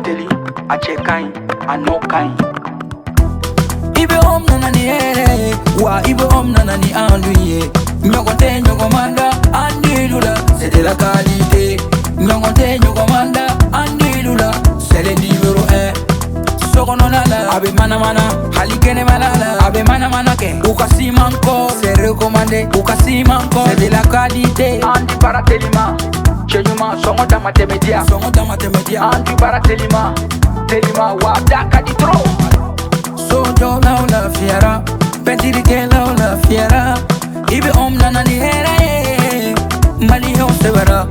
barateli a cɛ ka ɲi a n'o ka ɲi. I bɛ om nana ni hɛrɛ ye wa I bɛ om nana ni an dun ye. Ɲɔgɔn tɛ ɲɔgɔn man da an dilu la c'est de la qualité. Ɲɔgɔn tɛ ɲɔgɔn man da an dilu la c'est le numéro 1. Sokɔnɔna la a bɛ manamana hali kɛnɛmana la a bɛ manamana kɛ. U ka siman kɔ c'est recommandé u ka siman kɔ c'est de la qualité. An di baara telima cɛ ɲuman sɔngɔ dama tɛmɛ diya. Sɔngɔ dama tɛmɛ diya. An di baara telima wa da ka di trop. Sojɔlaw lafiyara pɛntirikɛlaw lafiyara I bɛ om nana ni hɛrɛ ye maliyɛnw sɛbɛra.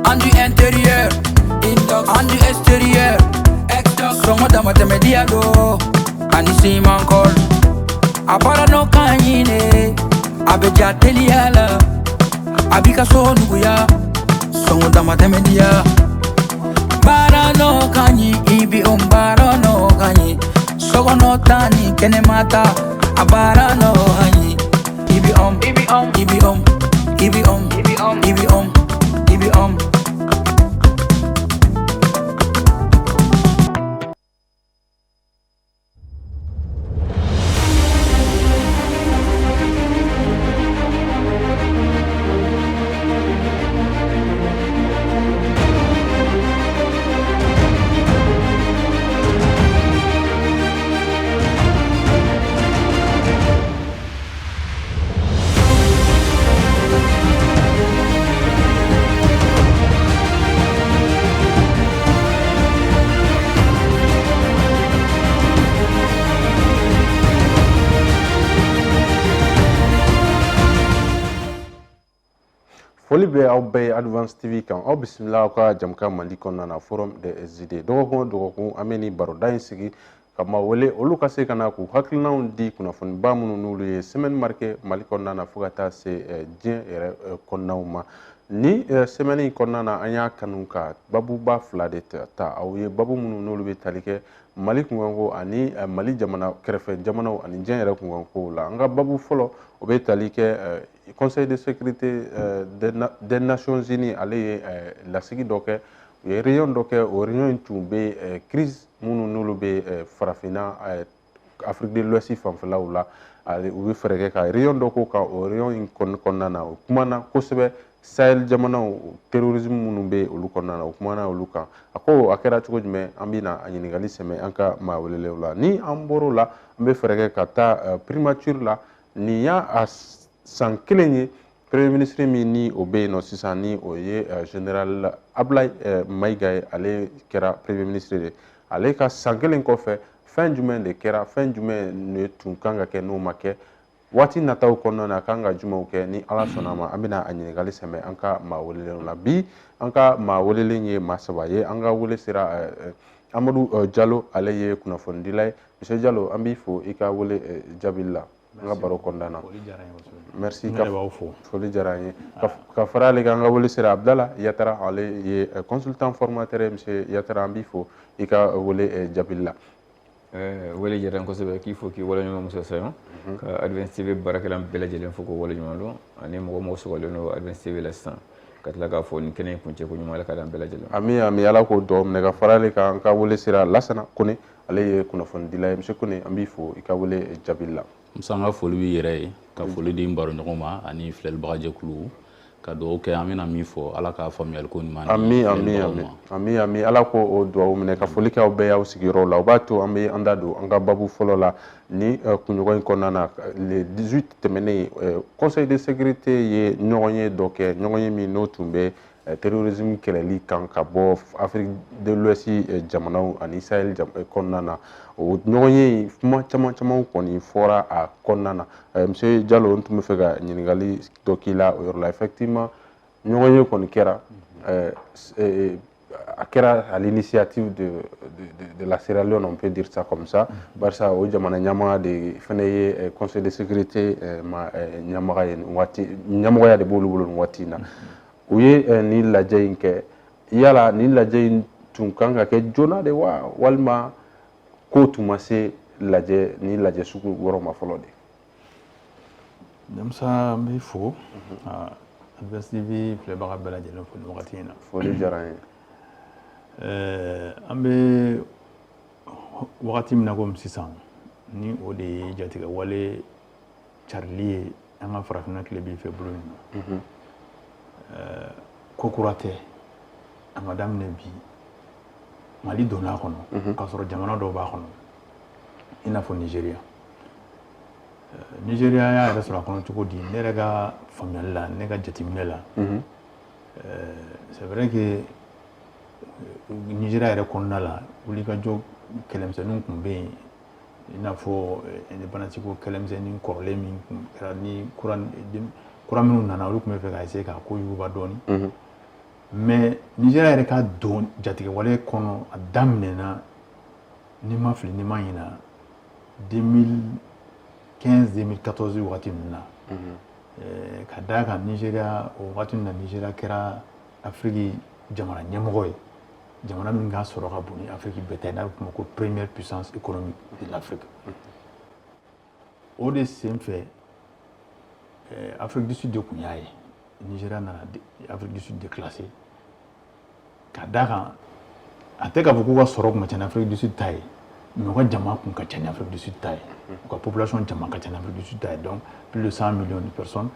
An du intérieur an du extérieur sɔngɔ dama tɛmɛ diya do ani siman kɔl. A baara n'o ka ɲi ne a bɛ ja teliya la a b'i ka so nuguya sɔngɔ dama tɛmɛ diya. Baara n'o ka ɲi I bɛ om baara n'o ka ɲi. Sokɔnɔ ta ni kɛnɛma ta a baara n'o ka ɲi. I bɛ om I bɛ om I bɛ om I bɛ om I bɛ om I bɛ om I bɛ om. Foli bɛ aw bɛɛ ye Advance TV kan aw bisimila aw ka jamukan Mali kɔnɔna na Forum des idées dɔgɔkun o dɔgɔkun an bɛ nin baroda in sigi ka maa wele olu ka se ka na k'u hakilinaw di kunnafoniba minnu n'olu ye semaine marquée Mali kɔnɔna na fo ka taa se diɲɛ yɛrɛ kɔnɔnaw ma. Ni semaine in kɔnɔna na an y'a kanu ka babuba 2 de ta aw ye babu minnu n'olu bɛ tali kɛ Mali kunkanko ani Mali jamana kɛrɛfɛ jamanaw ani diɲɛ yɛrɛ kunkanko la. An ka babu fɔlɔ o bɛ tali kɛ Conseil de sécurité des Nations Unies ale ye lasigi dɔ kɛ u ye réunion dɔ kɛ o réunion in tun bɛ crise minnu n'olu bɛ farafinna Afrique de l'Ouest fanfɛlaw la u bɛ fɛɛrɛ kɛ ka réunion dɔ k'o kan o réunion in kɔnɔna na o kumana kosɛbɛ Sahel jamanaw terrorisme minnu bɛ olu kɔnɔna na o kumana olu kan a ko a kɛra cogo jumɛn an bɛna a ɲininkali sɛmɛ an ka maa welelenw la ni an bɔr'o la an bɛ fɛɛrɛ kɛ ka taa primature la nin y'a san kelen ye premier ministre min ni o bɛ yen nɔ sisan ni o ye général Ablaye Mayiga ye ale kɛra premier ministre de ale ka san kelen kɔfɛ fɛn jumɛn de kɛra fɛn jumɛn de tun kan ka kɛ n'o ma kɛ waati nataw kɔnɔna na a kan ka jumɛnw kɛ ni Ala sɔnna ma an bɛna a ɲininkali sɛmɛ an ka maa welelenw la bi an ka maa welelen ye maa saba ye an ka wele sera Amadu Jalo ale ye kunnafonidila ye monsieur Jalo an b'i fo I ka wele jaabili la an ka baro kɔnɔna na merci foli diyara an ye ka fara ale kan an ka wele sera Abdala Yatara ale ye consultant formateur ye monsieur Yatara an b'i fo I ka wele jaabili la. Wele diyara n kosɛbɛ k'i fo k'i waleɲuman Musa Sayon ka Advance TV baarakɛla bɛɛ lajɛlen fo k'o waleɲuman dɔn ani mɔgɔ mɔgɔ sɔgɔlen don Advance TV la sisan ka tila k'a fɔ nin kɛnɛ in kuncɛ ko ɲuman Ala ka d'an bɛɛ lajɛlen. Ami ami Ala k'o dugawu minɛ ka fara ale kan an ka wele sera Lasana Kone ale ye kunnafonidila ye monsieur Kone an b'i fo I ka wele jaabili la. Musa an ka foli b'i yɛrɛ ye ka foli di n baroɲɔgɔn ma ani filɛlibaga jɛkulu ka dugawu kɛ an bɛna min fɔ Ala ka faamuyali ko ɲuman ami ami Ala ko o dugawu minɛ ka foli kɛ aw bɛɛ y'aw sigiyɔrɔ la o b'a to an bɛ an da don an ka babu fɔlɔ la ni kunɲɔgɔn in kɔnɔna na le 18 tɛmɛnen Conseil de sécurité ye ɲɔgɔn ye dɔ kɛ ɲɔgɔn ye min n'o tun bɛ terrorisme kɛlɛli kan ka bɔ Afrique de l'Ouest jamanaw ani Sahel kɔnɔna na o ɲɔgɔn ye kuma caman kɔni fɔra a kɔnɔna na monsieur Jalo n tun bɛ fɛ ka ɲininkali dɔ k'i la o yɔrɔ la effectivement ɲɔgɔn ye kɔni kɛra a kɛra à l'initiative de la Sierra Leone on peut dire ça comme ça barisa o jamana ɲɛmaa de fɛnɛ ye Conseil de sécurité ɲɛmɔgɔ ye waati ɲɛmɔgɔya de b'olu bolo nin waati in na u ye nin lajɛ in kɛ yala nin lajɛ in tun kan ka kɛ joona de wa walima ko tun ma se lajɛ ni lajɛ sugu yɔrɔ ma fɔlɔ de. Musa n b'i fo Advance TV filɛbaga bɛɛ lajɛlen fo nin wagati in na. Foli diyara n ye. an bɛ wagati min na komi sisan ni o de ye jatigɛ wale carili ye an ka farafinna tilebin fɛ bolo in na ko kura tɛ a ma daminɛ bi Mali donna a kɔnɔ k'a sɔrɔ jamana dɔw b'a kɔnɔ i n'a fɔ Nigeria y'a yɛrɛ sɔrɔ a kɔnɔ cogo di ne yɛrɛ ka faamuyali la ne ka jateminɛ la c'est vrai que Nigeria yɛrɛ kɔnɔna la wulikajɔ kɛlɛmisɛnninw tun bɛ yen i n'a fɔ indépendance ko kɛlɛmisɛnnin kɔrɔlen min kɛra ni kura minnu nana olu tun bɛ fɛ ka essayer k'a ko yuguba dɔɔni mais Nigeria yɛrɛ ka don jatigɛwale kɔnɔ a daminɛna ni ma fili ni ma ɲina 2015-2014 wagati ninnu na ka d'a kan Nigeria o wagati ninnu na Nigeria kɛra Afrique jamana ɲɛmɔgɔ ye jamana min ka sɔrɔ ka bon ni Afrique bɛɛ ta ye n'a bɛ f'o ma ko première puissance économique de l'Afrique o de sen fɛ Afrique du Sud de tun y'a ye Nigeria nana Afrique du Sud déclassé ka d'a kan a tɛ k'a fɔ k'u ka sɔrɔ tun ka ca ni Afrique du Sud ta ye mais u ka jama tun ka ca ni Afrique du Sud ta ye u ka population jama ka ca ni Afrique du Sud ta ye donc plus de 100 millions de personnes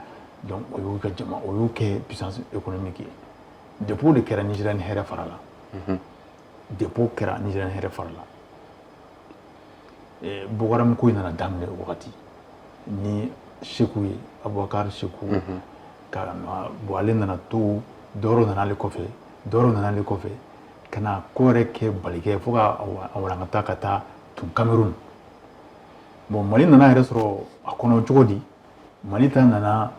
donc o y'u ka jama o y'u kɛ puissance économique ye depuis o de kɛra Nigeria ni hɛrɛ fara la depuis o kɛra Nigeria ni hɛrɛ fara la Boko Haram ko in nana daminɛ o wagati ni Seku ye Abubakar Seku ka bon ale nana to Doro nana ale kɔfɛ ka na ko wɛrɛ kɛ balikɛ fo ka a walankata ka taa tun Cameroun bon Mali nana yɛrɛ sɔrɔ a kɔnɔ cogo di Mali ta nana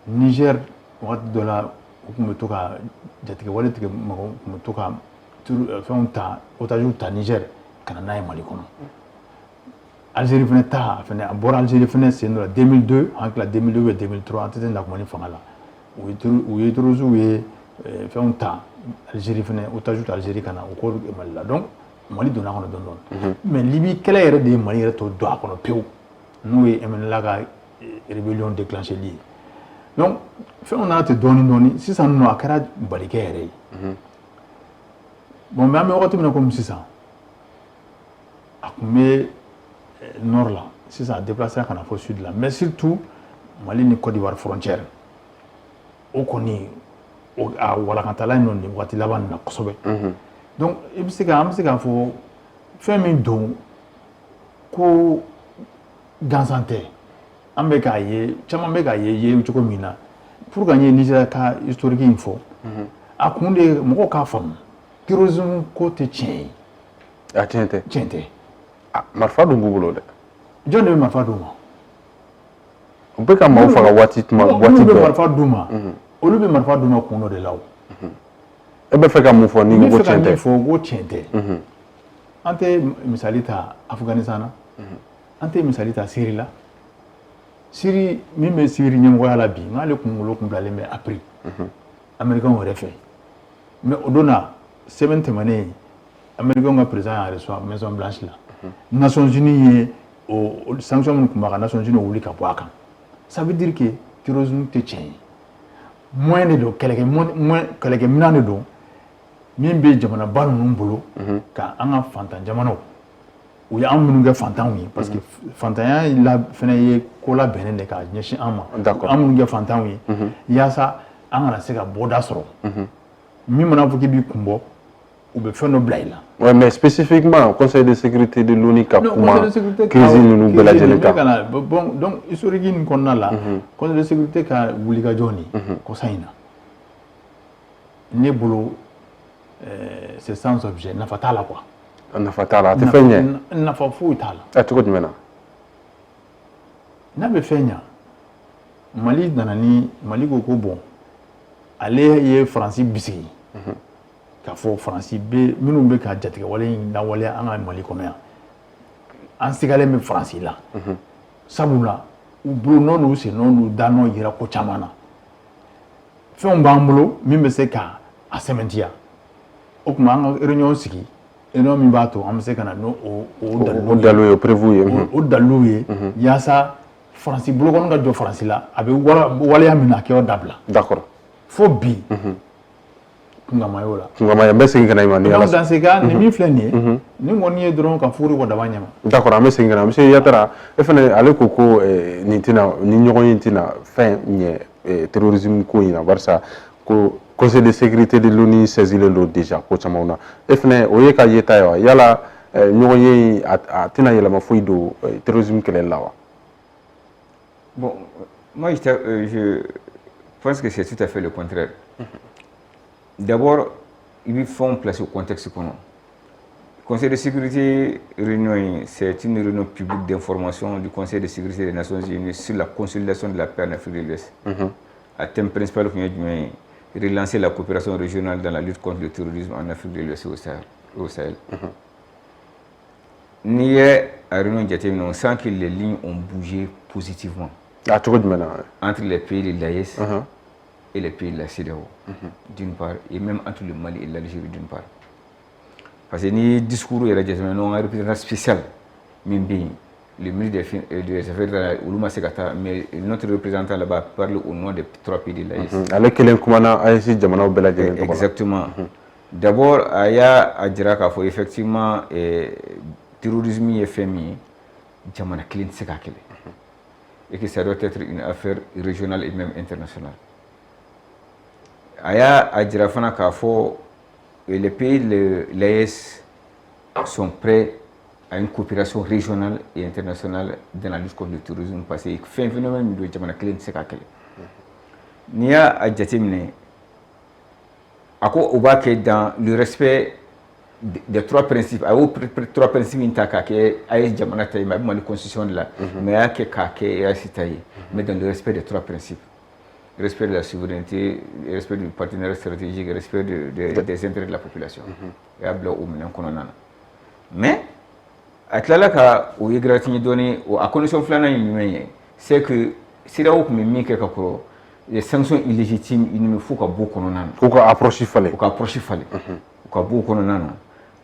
Niger wagati dɔ la u tun bɛ to ka jatigɛwale tigɛ mɔgɔw tun bɛ to ka fɛnw ta otages ta Niger ka na n'a ye Mali kɔnɔ Algérie fana ta fana a bɔra Algérie fana sen dɔ la 2002 an tila 2002 ou 2003 an tɛ na kuma ni fanga la u ye terroristes ye fɛnw ta Algérie fana otages ta Algérie ka na u ko Mali la donc Mali donna a kɔnɔ dɔɔni mais Libye kɛlɛ yɛrɛ de ye Mali yɛrɛ tɔ don a kɔnɔ pewu n'o ye MNLA ka rébellion déclenché li ye donc fɛnw nana ten dɔɔni sisan nɔ a kɛra balikɛ yɛrɛ ye bon mais an bɛ wagati min na komi sisan a tun bɛ nord la sisan a déplacé ka na fɔ sud la mais surtout Mali ni Côte d'Ivoire frontière o kɔni a walankatala yen nɔ nin wagati laban nin na kosɛbɛ donc an bɛ se k'a fɔ fɛn min don ko gansan tɛ an bɛ k'a ye caman bɛ k'a ye cogo min na pour que an ye Nigeria ka historique in fɔ a kun de mɔgɔw k'a faamu terrorisme ko tɛ tiɲɛ ye a tiɲɛ tɛ marifa dun b'u bolo dɛ jɔn de bɛ marifa d'u ma u bɛ ka maaw faga waati bɛɛ olu bɛ marifa d'u ma olu bɛ marifa d'u ma kun dɔ de la o e bɛ fɛ ka mun fɔ ni ko tiɲɛ tɛ n bɛ fɛ ka min fɔ ko tiɲɛ tɛ an tɛ misali ta Afganistan na an tɛ misali ta Syrie la Syrie min bɛ Syrie ɲɛmɔgɔya la bi n'ale kunkolo kun bilalen bɛ Afrique Américains yɛrɛ fɛ mais o don na semaine tɛmɛnen Américains ka président y'a reçoit Maison Blanche la Nations Unies ye o sanction minnu tun b'a kan Nations Unies wuli ka bɔ a kan ça veut dire que terrorisme tɛ tiɲɛ ye moyen de don kɛlɛkɛminɛn de don min bɛ jamanaba ninnu bolo ka an ka fantan jamanaw u ye an minnu kɛ fantanw ye parce que fantanya fana ye ko labɛnnen de ka ɲɛsin an ma an minnu kɛ fantanw ye yaasa an kana se ka bɔda sɔrɔ min mana fɔ k'i b'i kun bɔ u bɛ fɛn dɔ bila i la. Ouais, mais spécifiquement conseil de sécurité de l'ONU ka kuma crise ninnu bɛɛ lajɛlen kan. Bon donc historique nin kɔnɔna la conseil de sécurité ka wulikajɔ nin kɔsa in na ne bolo c'est sans objet nafa t'a la quoi. Nafa t'a la a tɛ fɛn ɲɛ. Nafa foyi t'a la. A cogo jumɛn na. N'a bɛ fɛn ɲɛ Mali nana ni Mali ko ko bon ale ye Faransi bisigi k'a fɔ Faransi bɛ minnu bɛ ka jatigɛwale in lawaleya an ka Mali kɔnɔ yan an sigalen bɛ Faransi la sabula u bolonɔ n'u sennɔ n'u danɔ yira ko caman na fɛnw b'an bolo min bɛ se ka a sɛmɛntiya o tuma an ka réunion sigi réunion min b'a to an bɛ se ka na n'o dalilu ye o prévu ye o dalilu ye yaasa Faransi bolokɔni ka jɔ Faransi la a bɛ waleya min na a kɛ o dabila d'accord fo bi kungamayo la kungama mbe segin kana imani ala dans ces cas ni min filɛ nin ye ni kɔni ye dɔrɔn ka furu ko daba ɲɛma d'accord an bɛ segin kana monsieur Yatara e fana ale ko nin tɛna ni ɲɔgɔn ye tɛna fɛn ɲɛ terrorisme ko in na barisa ko conseil de sécurité de l'ONU saisilen don déjà ko camanw na e fana o ye ka yeta ye wa yala ɲɔgɔn ye a tɛna yɛlɛma foyi don terrorisme kɛlɛli la wa bon moi je pense que c'est tout à fait le contraire. D'abord, il faut placer au contexte qu'on a. Le Conseil de sécurité réunion, c'est une réunion publique d'information du Conseil de sécurité des Nations Unies sur la consolidation de la paix en Afrique de l'Ouest. À thème principal, relancer la coopération régionale dans la lutte contre le terrorisme en Afrique de l'Ouest et au Sahel. N'y a à réunion, on sent que les lignes ont bougé positivement. Entre les pays de l'AES et les pays de la CEDEAO, d'une part, et même entre le Mali et l'Algérie, d'une part. Parce que ni discours et un représentant spécial, le ministre des Affaires Oulouma Sekata, mais notre représentant là-bas parle au nom des 3 pays de l'AES. Exactement. D'abord, Aya Adjiraka, il faut effectivement terrorisme et FMI, Djamana Klin Sekakele. Et que ça doit être une affaire régionale et même internationale. Aya Adjirafana Kafo, les pays de l'AES sont prêts à une coopération régionale et internationale dans la lutte contre le terrorisme parce que c'est un phénomène de Djamana Klin Sekakele. Nia Adjatimne, Ako Obake dans le respect des 3 principes, à 3 principes intaka qui est Djamana Taïma, la constitution de la, mais à mais dans le respect des 3 principes. Respect de la souveraineté, respect du partenariat stratégique, respect des intérêts de la population. Mais, à Tlalaka, où il y a donné, à condition c'est que c'est là où les sanctions illégitimes, il ne faut qu'à beaucoup de gens. Faut qu'à approcher fallait.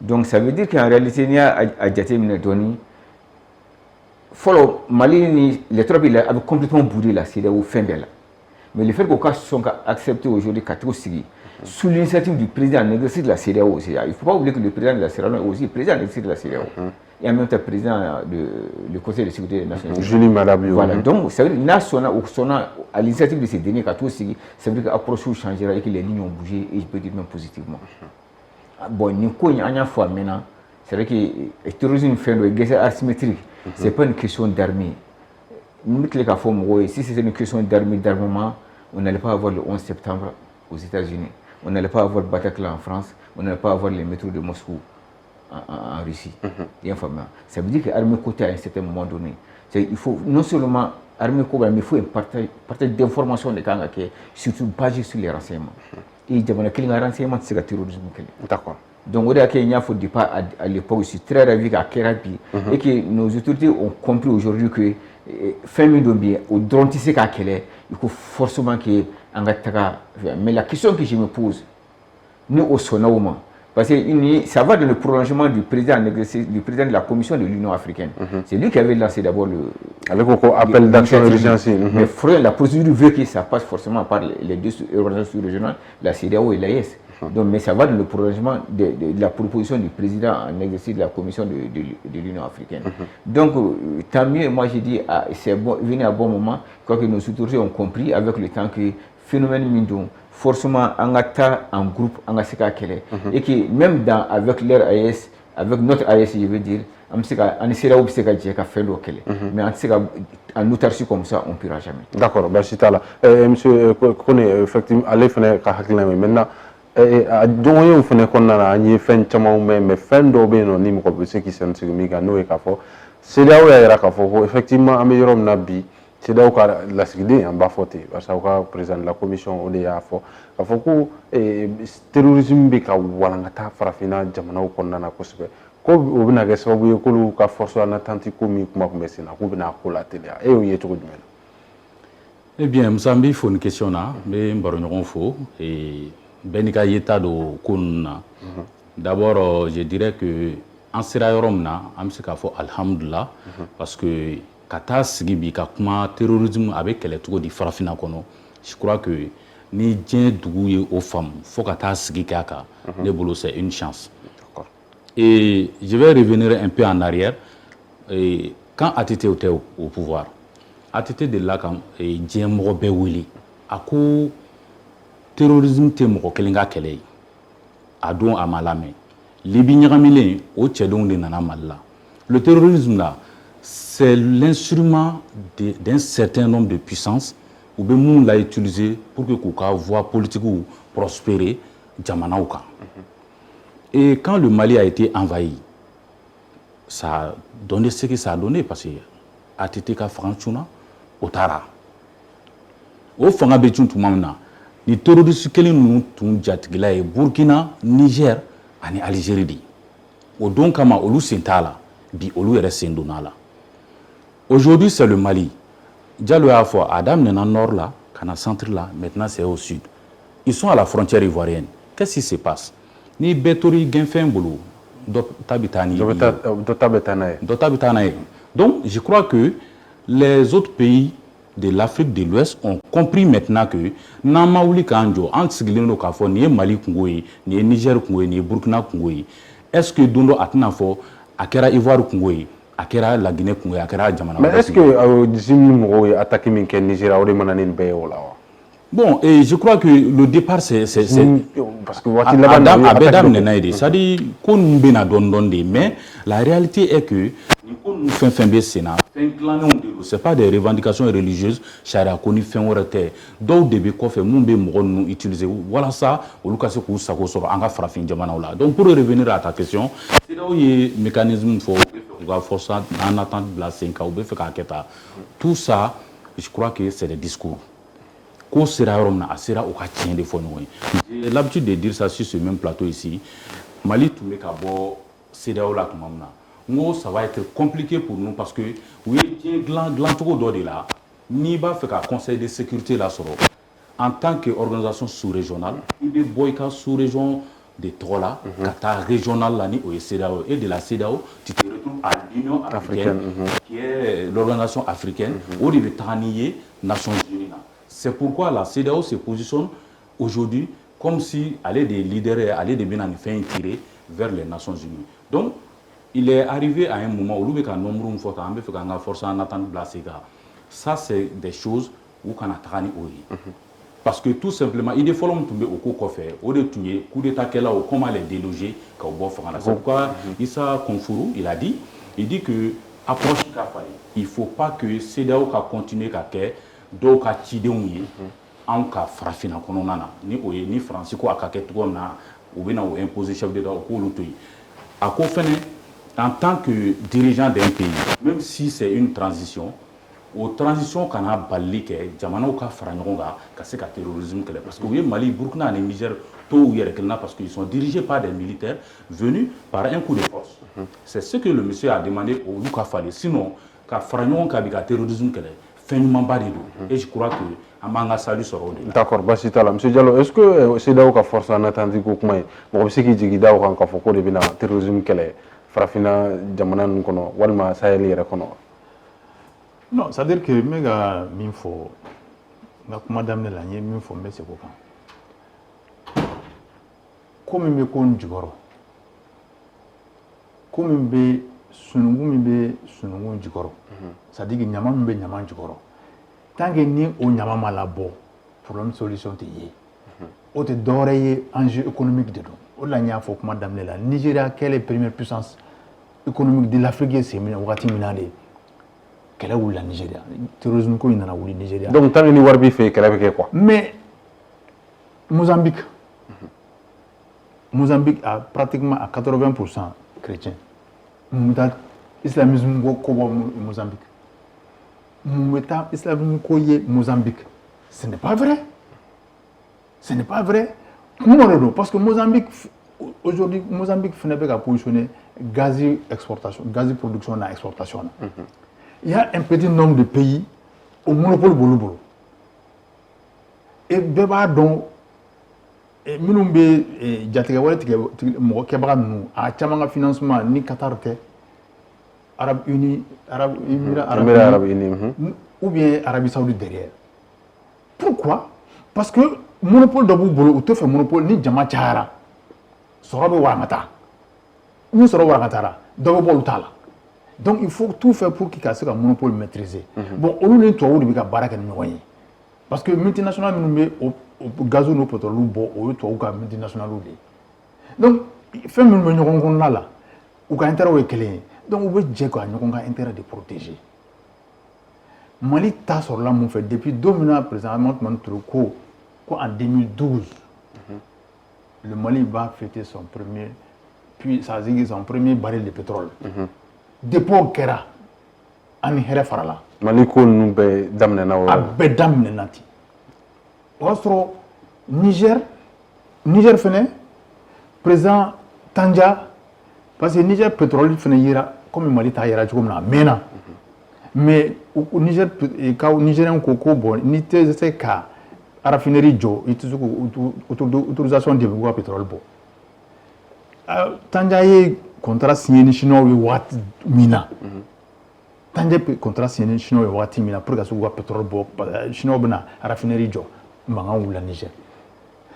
Donc ça veut dire qu'en réalité, il y a à Djatemine donné, follow Mali, les 3 pays avaient complètement boudé la Syrie au fin d'elle. Mais le fait qu'aux cas sont acceptés aujourd'hui, sous l'initiative du président négocié de la CEDEAO, il ne faut pas oublier que le président de la CEDEAO est aussi le président négocié de la CEDEAO. Et en même temps, président du Conseil de sécurité des Nations Unies. Julie Malabio. Voilà, donc ça veut dire à l'initiative de ces derniers, ça veut dire que l'approche changera et que les lignes ont bougé, et je peux dire même positivement. Bon, il y a une fois maintenant, c'est vrai que le terrorisme fait une guerre asymétrique, ce n'est pas une question d'armée. Si c'était une question d'armement, on n'allait pas avoir le 11 septembre aux États-Unis, on n'allait pas avoir Bataclan en France, on n'allait pas avoir les métros de Moscou en Russie. Ça veut dire que l'armée côté à un certain moment donné, il faut non seulement armée côté, mais il faut un partage d'informations de Kanga qui est surtout basé sur les renseignements. Et il y a un renseignement c'est le terrorisme. D'accord. Donc, il y a un départ à l'époque aussi très ravi à Kerapi et que nos autorités ont compris aujourd'hui que au drone il faut forcément que mais la question que je me pose nous au Sonauma parce que ça va dans le prolongement du président de la Commission de l'Union africaine. C'est lui qui avait lancé d'abord l'appel d'action d'urgence. Mais la procédure veut que ça passe forcément par les 2 organisations régionales, la CEDEAO et l'AES. Donc, mais ça va dans le prolongement de la proposition du président en exercice de la Commission de l'Union africaine. Donc, tant mieux, moi j'ai dit, c'est venu à bon moment, quoique nos autorités ont compris avec le temps que le phénomène Mindon, forcément, en groupe, et que même avec leur AES, avec notre AES, je veux dire, on essaiera de faire mais en autarcie comme ça, on ne pourra jamais. D'accord, merci Tala. Monsieur Kone, effectivement, allez faire maintenant. Donc, on fait qu'on a un fin chamon mais fin d'obé non ni mo ce qui s'en sigmi ga no e ka fo c'est là où il y a ka fo effectivement améliorons nabi c'est là où la sécurité en bas faute parce que président de la commission on est à fo ka fo ko terrorisme be ka walanga ta farafina jamana ko nana ko sebe ko obina ga sababu ko lu ka force na tanti ko mi kuma ko mesina ko bina ko la télé et on y est tout de même. Eh bien Mzambi faut une question là mais mbaro ñon fo et Benika yeta do kunna. D'abord, je dirais que en sera yoromna, am se ka fo alhamdulillah parce que kata sigi bi ka kuma terrorisme avec les togo di farafina kono. Je crois que ni diɲɛ dugu ye o faamu fo ka taa sigi kɛ a kan ne bolo c'est une chance. Et je vais revenir un peu en arrière. Et quand ATT était au pouvoir, ATT de là quand diɲɛ mɔgɔ bɛɛ wele a ko terrorisme tɛ mɔgɔ kelen ka kɛlɛ ye a don a ma lamɛn Libi ɲagamilen o cɛdenw de nana Mali la. Le terrorisme là c'est l'instrument d'un certain nombre de puissances ou bien mun l'a utilisé pour que k'u ka voie politique prospérer jamanaw kan. Et quand le Mali a été envahi, ça a donné ce que ça a donné parce que ATT ka fanga cunna o taara. O fanga bɛ cun tuma min na ni terroriste kelen ninnu tun jatigila ye Burkina, Niger ani Algérie de. O don kama olu sen t'a la bi olu yɛrɛ sen donna la. Aujourd'hui c'est le Mali. Diallo y'a fɔ a daminɛna nord la ka na centre la maintenant c'est au sud. Ils sont à la frontière ivoirienne. Qu'est-ce qui se passe? Ni bɛɛ tora i gɛnfɛn bolo dɔ ta bɛ taa ni dɔ ta bɛ taa n'a ye. Donc je crois que les autres pays de l'Afrique de l'Ouest ont compris maintenant que n'an ma wuli k'an jɔ an sigilen don k'a fɔ nin ye Mali kungo ye nin ye Niger kungo ye nin ye Burkina kungo ye est-ce que don dɔ a tɛna fɔ a kɛra Ivoire kungo ye a kɛra La Guinée kungo ye a kɛra jamana. Mais est-ce que jimi mɔgɔw ye attaque min kɛ Niger o de mana nin bɛɛ ye o la wa? Bon, et je crois que le départ, c'est parce que c'est-à-dire qu'on nous a donné, mais la réalité est que nous faisons un Sénat, c'est pas des revendications religieuses, charia koni fait un retard. Donc début qu'on fait, nous utiliser. Voilà ça, au cas où ça sort, on va faire fin de Donc pour revenir à ta question, c'est là où il y a un mécanisme pour forcer en attente de la 5 ans, tout ça, je crois que c'est des discours. J'ai l'habitude de dire ça sur ce même plateau ici. Mali tout le cabo CEDEAO là ça va être compliqué pour nous parce que oui gland tout de là ni ba fait qu'un conseil de sécurité là en tant qu'organisation sous-régionale il est boycott sous-région de Tola kata régional là ni au CEDEAO et de la CEDEAO tu te retrouves à l'Union africaine qui est l'organisation africaine où il est tanier Nations Unies. C'est pourquoi la CEDEAO se positionne aujourd'hui comme si elle est des leaders et elle est des bien tirés vers les Nations Unies. Donc, il est arrivé à un moment où il y a un nombre de forces en attente de la CEDEAO. Ça, c'est des choses où on a travaillé. Parce que tout simplement, il faut tomber au coup qu'on fait, au détourner, coup d'état qu'elle a, comment les déloger, c'est pourquoi Issa Konfourou, il a dit, que approche il ne faut pas que CEDEAO continue à faire dɔw ka cidenw ye anw ka farafina kɔnɔna na ni o ye ni faransi ko a ka kɛ cogo min na u bɛna o imposer chef d'État o k'olu to yen a ko fɛnɛ en tant que dirigeant d'un pays même si c'est une transition o transition kana bali kɛ jamanaw ka fara ɲɔgɔn kan ka se ka terrorisme kɛlɛ parce que u ye Mali Burkina ani Niger to u yɛrɛ kelen na parce qu'ils sont dirigés par des militaires venus par un coup de force c'est ce que le monsieur a demandé olu ka falen sinon ka fara ɲɔgɔn kan bi ka terrorisme kɛlɛ. Et je crois que Amanga Salu sera au-delà. D'accord, merci Tala. Monsieur Diallo, est-ce que c'est là où la force en attendant que vous avez dit que vous avez dit que terrorisme kele farafina jamana nkono walma sahel yere kono? Non, ça veut dire que mega minfo na kuma damne la nye minfo mbe se ko kan. Comme me kon jigoro. Comme be sunungu jigoro. C'est-à-dire que nyama mbe nyama jigoro. Tant que ni o nyama malabo, problème solution te yé. O te doré enjeu économique de donc. O la nya fo kuma damne la Nigeria quelle est première puissance économique de l'Afrique c'est mina wakati minade. Quelle est la Nigeria? Terrorisme ko inana wuli Nigeria. Donc tant que ni warbi fait quelle avec quoi? Mais Mozambique a pratiquement à 80% chrétien. Islamisme ko Mozambique. Islamisme ko Mozambique. Ce n'est pas vrai. Ce n'est pas vrai. Non, parce que Mozambique aujourd'hui Mozambique fait pas positionner gaz exportation, gaz production et exportation. Il y a un petit nombre de pays au monopole bolo. Et beba donc minumbe jatiga wala mo kebra nu a chamanga financement ni Qatar te Arabes Unis, Émirats Arabes Unis, ou bien Arabie Saoudite derrière. Pourquoi? Parce que monopole dɔ b'u bolo u tɛ fɛ monopole ni jama cayara sɔrɔ bɛ warankata ni sɔrɔ warankatara dɔ bɛ bɔ olu t'a la donc il faut tout faire pour ka se ka monopole maîtriser bon olu ni tubabuw de bɛ ka baara kɛ ni ɲɔgɔn ye parce que multinational minnu bɛ o gaziw n'o pétrole bɔ o ye tubabuw ka multinationalw de ye donc fɛn minnu bɛ ɲɔgɔn kɔnɔna la u ka intérêt ye kelen ye donc u bɛ jɛ ka ɲɔgɔn ka intérêt de protéger Mali ta sɔrɔla mun fɛ depuis don min na président Amadu Touré ko en 2012 le Mali va fêter son premier puis ça veut dire son premier baril de pétrole dépôt kɛra ani hɛrɛ farala Mali ko ninnu bɛɛ daminɛna o a bɛɛ daminɛna ten o y'a sɔrɔ Niger fɛnɛ président Tanja parce que Niger pétrole fɛnɛ yera comme Mali ta yera cogo min na a mɛnna mais Niger Nigérien ko bon ni tɛ se ka raffinerie jɔ i tɛ se ko autorisation de bɛ ka pétrole bɔ Tanja ye contrat signé ni chinois ye waati min na Tanja contrat signé ni chinois ye waati min na pour que ka se k'u ka pétrole bɔ chinois bɛna raffinerie jɔ mankan wulila Niger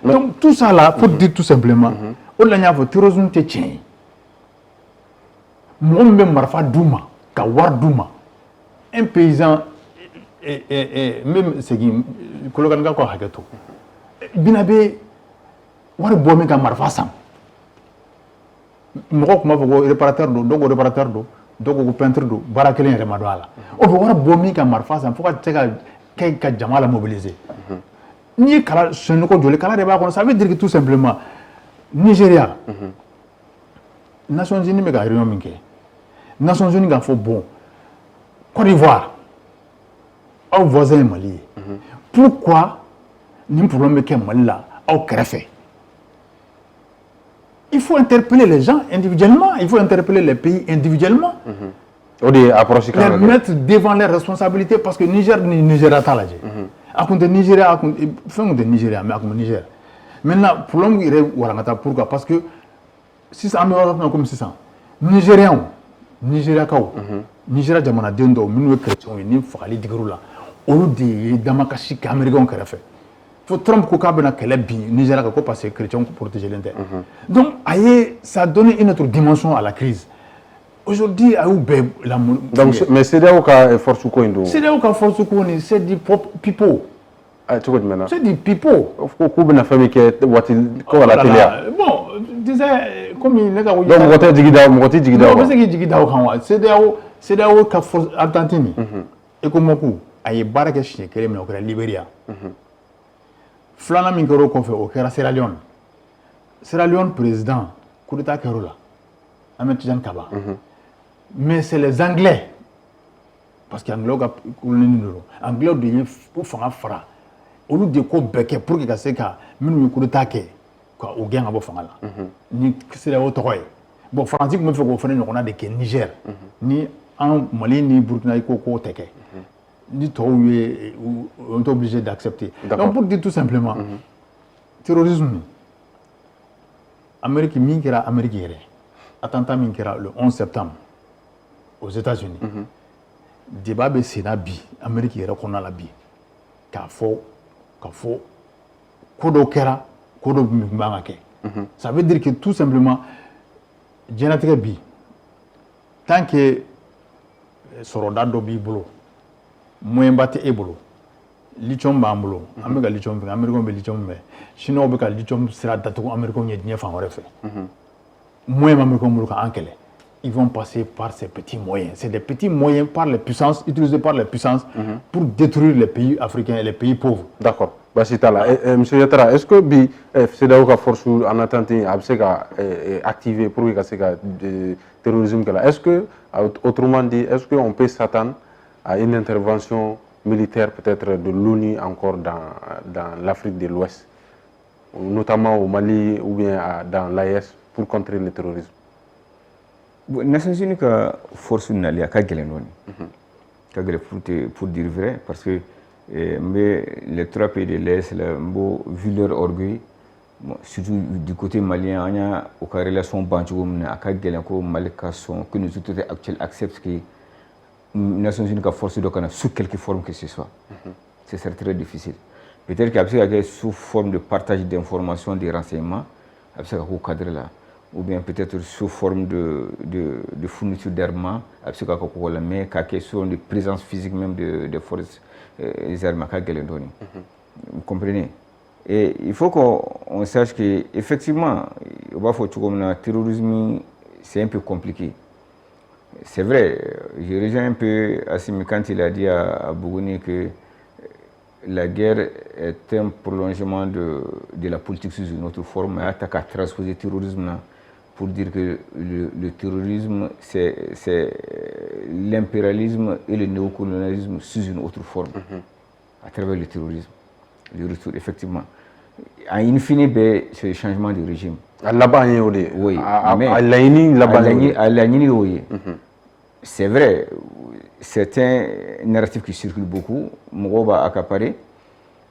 donc tout ça là faut dire tout simplement o de la n y'a fɔ terrorisme tɛ tiɲɛ ye mɔgɔ min bɛ marifa d'u ma ka wari d'u ma un paysan même segin kolokanikaw ka hakɛ to bina bɛ wari bɔ min ka marifa san mɔgɔw tun b'a fɔ ko réparateur don dɔw ko réparateur don dɔw ko peintre don baara kelen yɛrɛ ma don a la o bɛ wari bɔ min ka marifa san fo ka se ka kɛ ka jama la mobiliser n'i ye kala sunɔgɔ joli kala de b'a kɔnɔ ça veut dire que tout simplement Nigeria Nations Unies bɛ ka réunion min kɛ Nations Unies k'a fɔ bon Côte d'Ivoire aw voisin ye Mali ye pourquoi nin problème bɛ kɛ Mali la aw kɛrɛfɛ il faut interpeller les gens individuellement il faut interpeller les pays individuellement o de ye approche kan les mettre devant les responsabilités parce que Niger ni Nigeria t'a lajɛ a kun tɛ Nigeria fɛn kun tɛ Nigeria mais a kun bɛ Niger maintenant problème yɛrɛ warankata pourquoi parce que sisan an bɛ yɔrɔ min na komi sisan Nigériens Nigériakaw Nigeria jamanaden dɔw minnu ye chrétiens ye ni fagali digir'u la olu de ye damakasi kɛ américains kɛrɛfɛ fo Trump ko k'a bɛna kɛlɛ bin Nigeria kan ko parce que chrétiens protégelen tɛ donc ça a donné une autre dimension à la crise aujourd'hui a y'u bɛɛ lamɔ donc mais CEDEAO ka force ko in don CEDEAO ka force ko nin c'est du people cogo jumɛn na c'est du people ko k'u bɛna fɛn min kɛ waati ko wala teliya bon disais comme ne ka donc mɔgɔ tɛ jigi da o mɔgɔ tɛ jigi da o kan bɛ se k'i jigi da o kan wa CEDEAO ka force Argentine ECOMOG a ye baara kɛ siɲɛ kelen min na o kɛra Libéria filanan min kɛra o kɔfɛ o kɛra Sierra Leone président coup d'état kɛra o la Ahmed Tidiane Kaba mais c'est les Anglais parce que Anglais ka colonie don Anglais de ye fanga fara olu de ko bɛɛ kɛ pour que ka se ka minnu ye coup d'état kɛ ka o gɛn ka bɔ fanga la ni CEDEAO tɔgɔ ye bon Faransi tun bɛ fɛ k'o fana ɲɔgɔnna de kɛ Niger ni an Mali ni Burkina ko k'o tɛ kɛ ni tɔw ye on est obligé d'accepter donc pour dire tout simplement terrorisme Amérique min kɛra Amérique yɛrɛ attentat min kɛra le 11 septembre aux États-Unis débat bɛ senna bi Amérique yɛrɛ kɔnɔna la bi k'a fɔ ko dɔ kɛra ko dɔ tun man ka kɛ ça veut dire que tout simplement diɲɛlatigɛ bi tant que sɔrɔda dɔ b'i bolo moyen ba tɛ e bolo lithium b'an bolo an bɛ ka lithium fɛ Américains bɛ lithium fɛ Chinois bɛ ka lithium sira datugu Américains ɲɛ diɲɛ fan wɛrɛ fɛ moyen Américains bolo k'an kɛlɛ ils vont passer par ces petits moyens. C'est des petits moyens par les puissances, utilisés par les puissances pour détruire les pays africains et les pays pauvres. D'accord. Basitala, Monsieur Yatara, est-ce que bi CEDEAO ka force en attente a se ka activer pour que se ka terrorisme là? Est-ce que autrement dit, est-ce qu'on peut s'attendre à une intervention militaire peut-être de l'ONU encore dans l'Afrique de l'Ouest, notamment au Mali ou bien dans l'AES pour contrer le terrorisme? Nations Unies ka force nali ka gɛlɛn dɔɔni ka gɛlɛn pour dire vrai parce que les trois pays de l'Est là vu leur orgueil surtout du côté malien on a aucune relation ban cogo min na a ka gɛlɛn ko Mali ka sɔn que nos autorités actuelles acceptent que Nations Unies ka force dɔ kana sous quelque forme que ce soit c'est très difficile Peut-être qu'il y a sous forme de partage d'informations, de renseignements, il y a un cadre là. Ou bien peut-être sous forme de fourniture d'armement, mais qu'il y a question de présence physique même des forces armées. Vous comprenez? Et il faut qu'on sache qu'effectivement, le terrorisme, c'est un peu compliqué. C'est vrai, je rejoins un peu Assimi quand il a dit à Bougouni que la guerre est un prolongement de la politique sous une autre forme, mais attaque à transposer le terrorisme pour dire que le terrorisme, c'est l'impérialisme et le néocolonialisme sous une autre forme, à travers le terrorisme. Le retour, effectivement. En infini, c'est le changement de régime. Oui, c'est vrai, c'est un narratif qui circule beaucoup, Mouroba accaparé,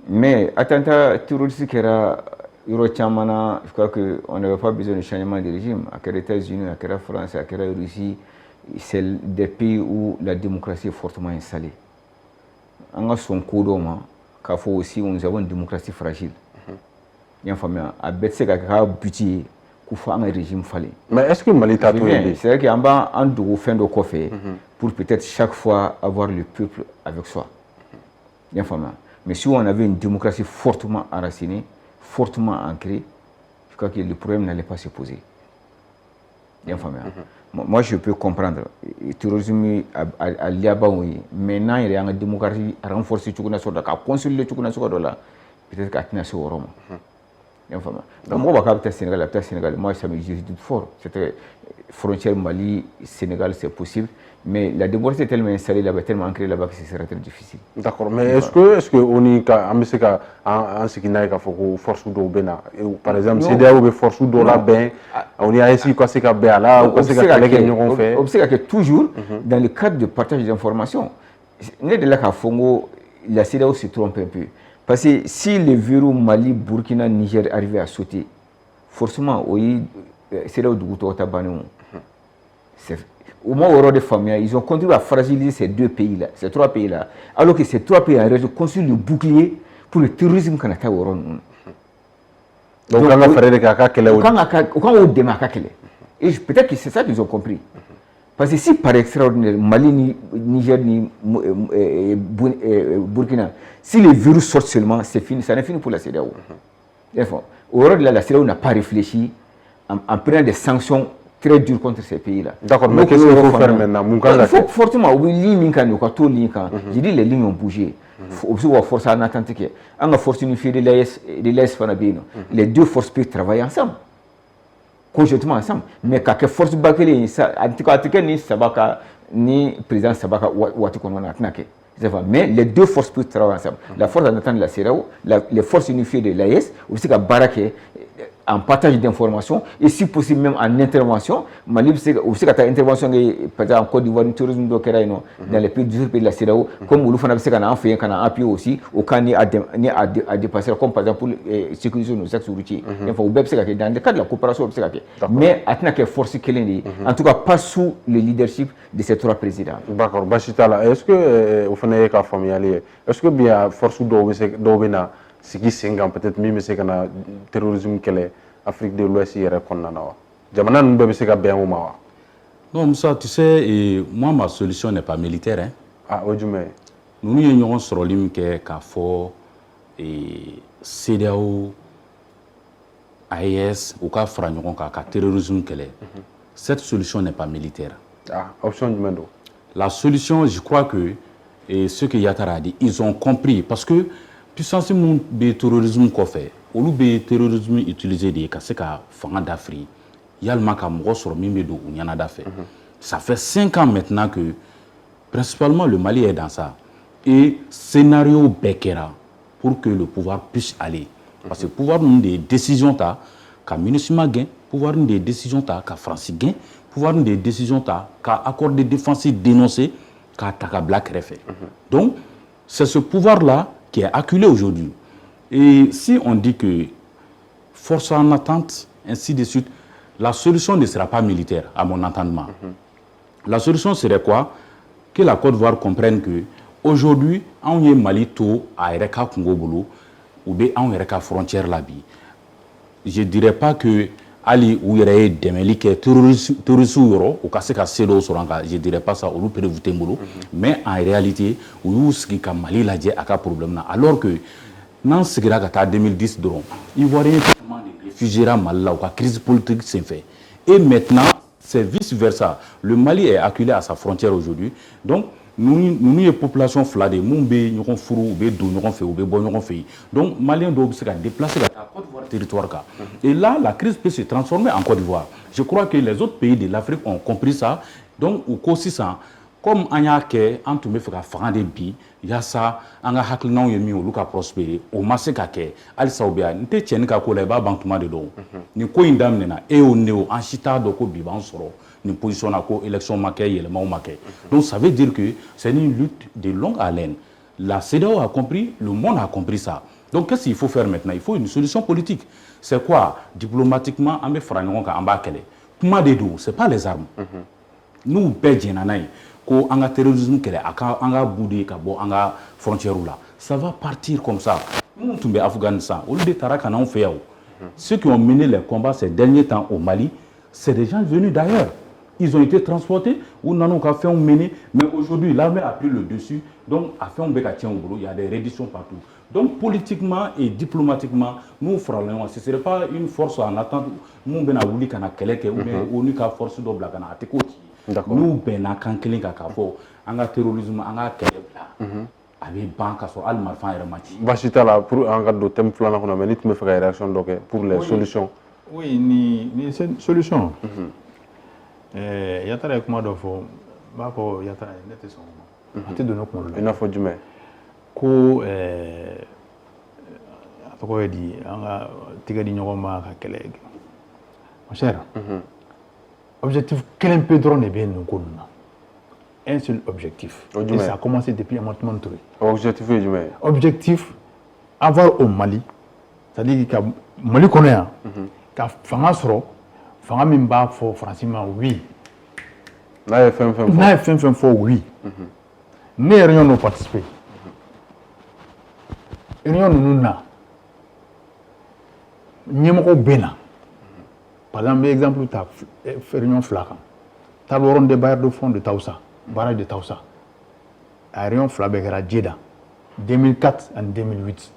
mais attentat terroriste qui era Eurochamana, je crois qu'on n'avait pas besoin de changement de régime. À les États-Unis, à la France, à la Russie, c'est des pays où la démocratie est fortement installée. En son codoma, qu'il faut aussi, nous avons une démocratie fragile. Il y a un bêtise qui a buté. Un régime fallait. Mais est-ce que Mali t'a tout aidé? C'est-à-dire qu'il y a un doux fin de coffre pour peut-être chaque fois avoir le peuple avec soi. Mais si on avait une démocratie fortement enracinée, fortement ancrée, je crois que le problème n'allait pas se poser. Moi, je peux comprendre. Le terrorisme à Liaba, maintenant, il y a une démocratie renforcée, consolider peut-être qu'à tenir ce Rome. Donc, moi, je suis Sénégal. Moi, ça me dit tout fort. C'était frontière Mali-Sénégal, c'est possible. Mais la démocratie est tellement installée là-bas, tellement ancrée là-bas que ce serait très difficile. D'accord. Mais est-ce que on y a un ce qui n'a pas force d'eau bena? Par exemple, si des force d'eau là ben, on y a ici quoi c'est qu'à là ou quoi c'est qu'à on fait. Observe que toujours dans le cadre de partage d'informations, n'est de là qu'à Fongo la CEDEAO se trompe un peu. Parce que si le verrou Mali, Burkina, Niger arrivait à sauter, forcément, c'est là où Dougouto Tabanou. Au moins, au des familles, ils ont contribué à fragiliser ces deux pays-là, ces trois pays-là. Alors que ces trois pays ont construit le bouclier pour le terrorisme qu'on a fait au Rwanda. Donc, on a fait des caca. Quand on démarque, et peut-être que c'est ça qu'ils ont compris. Parce que si par extraordinaire, Mali, Niger, Burkina, si les virus sortent seulement, c'est fini, ça n'est fini pour la CEDEAO. Aujourd'hui, la CEDEAO n'a pas réfléchi en prenant des sanctions très dures contre ces pays-là. D'accord, mais qu'est-ce qu'il faut faire maintenant? Il faut fortement, j'ai dit les lignes ont bougé. Il faut forcer à attendre que la force unifiée de l'AS, les deux forces peuvent travailler ensemble. Conjointement ensemble, mais quand force bakele en tout cas ni Sabaka ni président Sabaka mais les deux forces peuvent travailler ensemble. La force en attendant de la CEDEAO, les forces unifiées de l'AES, aussi qu'à Baraké en partage d'informations et si possible même en intervention. Mali aussi qu'à intervention par exemple en Côte d'Ivoire, le tourisme dans les pays de la CEDEAO, comme nous faisons en fait qu'on a appuyé aussi au cas ni à dépasser comme par exemple pour sécuriser nos axes routiers. Il faut dans le cadre de la coopération, mais à tenir que force en tout cas pas sous le leadership de ces trois présidents. D'accord. Bachitala, est-ce que vous faites un familial? Est-ce que bien force d'Obena ce qui s'engage peut-être même c'est que le terrorisme que l'Afrique de l'Ouest y répond à Jamana nous devons se bien au Mawa. Non, Moussa, tu sais, moi ma solution n'est pas militaire. Hein. Ah, au Djumé. Nous avons sur l'île qu'à fort et CEDEAO, AES ou qu'à Fragnon qu'à terrorisme que cette solution n'est pas militaire. Ah, option du Mendo. La solution, je crois que et ce que Yatara a dit, ils ont compris parce que puissance du terrorisme qu'on fait, ou le terrorisme utilisé des cas fanga d'Afrique, il y a le manque à moi sur Mimbedo ou Nyana d'affaires. Ça fait 5 ans maintenant que principalement le Mali est dans ça. Et scénario Bekera pour que le pouvoir puisse aller. Parce que le pouvoir des décisions ta, qu'à Munisima gain, pouvoir des décisions ta, qu'à Francis gain, pouvoir des décisions ta, qu'à accord de défense dénoncé, qu'à Taka Black refait. Donc, c'est ce pouvoir-là qui est acculé aujourd'hui. Et si on dit que force en attente, ainsi de suite, la solution ne sera pas militaire, à mon entendement. La solution serait quoi? Que la Côte d'Ivoire comprenne que aujourd'hui, on est Mali to à Ereka Congo Bolo, ou bien on est à frontière là bi. Je dirais pas que Ali ou yɛrɛ ye dɛmɛli kɛ terroriste yɔrɔ u ka se ka se dɔw sɔrɔ an kan je dirais pas ça olu prévu tɛ n bolo mais en réalité u y'u sigi ka Mali lajɛ a ka problème na alors que n'an sigira ka taa 2010 dɔrɔn Ivoirien caman de réfugiera Mali la u ka crise politique senfɛ et maintenant c'est vice versa le Mali est acculé à sa frontière aujourd'hui donc nous ye population fila de mun bɛ ɲɔgɔn furu u bɛ don ɲɔgɔn fɛ u bɛ bɔ ɲɔgɔn fɛ donc Malien dɔw bɛ se ka déplacer ka taa Côte d'Ivoire territoire kan et là la crise peut se transformer en Côte d'Ivoire je crois que les autres pays de l'Afrique ont compris ça donc u ko sisan comme an y'a kɛ an tun bɛ fɛ ka fanga de bin yaasa an ka hakilinaw ye min olu ka prospérer o ma se ka kɛ halisa u bɛ yan n tɛ cɛnni ka ko la i b'a ban tuma de dɔn nin ko in daminɛna e y'o ne o an si t'a dɔn ko bi b'an sɔrɔ nin position na ko élection ma kɛ yɛlɛmaw ma kɛ donc ça veut dire que c'est une lutte de longue haleine la CEDEAO a compris le monde a compris ça donc qu'est-ce qu'il faut faire maintenant il faut une solution politique c'est quoi diplomatiquement an bɛ fara ɲɔgɔn kan an b'a kɛlɛ kuma de don c'est pas les armes n'u bɛɛ jɛnna n'a ye ko an ka terrorisme kɛlɛ an ka bouder ka bɔ an ka frontière la ça va partir comme ça minnu tun bɛ Afghanistan olu de taara ka n'anw fɛ yan ceux qui ont mené les combats ces derniers temps au Mali c'est des gens venus d'ailleurs ils ont été transportés ou n'en ont qu'à faire mener mais aujourd'hui l'armée a pris le dessus donc à faire un bec à tien au boulot il y a des redditions partout donc politiquement et diplomatiquement nous ferons ce serait pas une force en attente nous ben a voulu kana keleke ou bien on ka force double kana atekoti nous ben a kan kelen ka fo anga terrorisme anga kele bla avec banque sur al marfan remati bashita la pour anga do thème flana kono mais nit me fait réaction donc pour les solutions oui ni solution yatara kuma dɔ fɔ n b'a fɔ yatara ne tɛ sɔn a tɛ don ne kunkolo la i n'a fɔ jumɛn ko a tɔgɔ ye di an ka tigɛ di ɲɔgɔn ma ka kɛlɛ mon cher objectif kelen pe dɔrɔn de bɛ nin ko ninnu na un seul objectif et ça a commencé depuis Amathman Touré objectif ye jumɛn ye objectif avoir au Mali c'est-à-dire ka Mali kɔnɔ yan ka fanga sɔrɔ fanga min b'a fɔ Faransi ma oui n'a ye fɛn fɛn fɔ oui ne yɛrɛ y'o participer réunion ninnu na ɲɛmɔgɔw bɛ na par exemple exemple ta réunion fila kan table ronde des bailleurs de fonds de Taoussa barrage de Taoussa a réunion fila bɛɛ kɛra Djeddah 2004 et 2008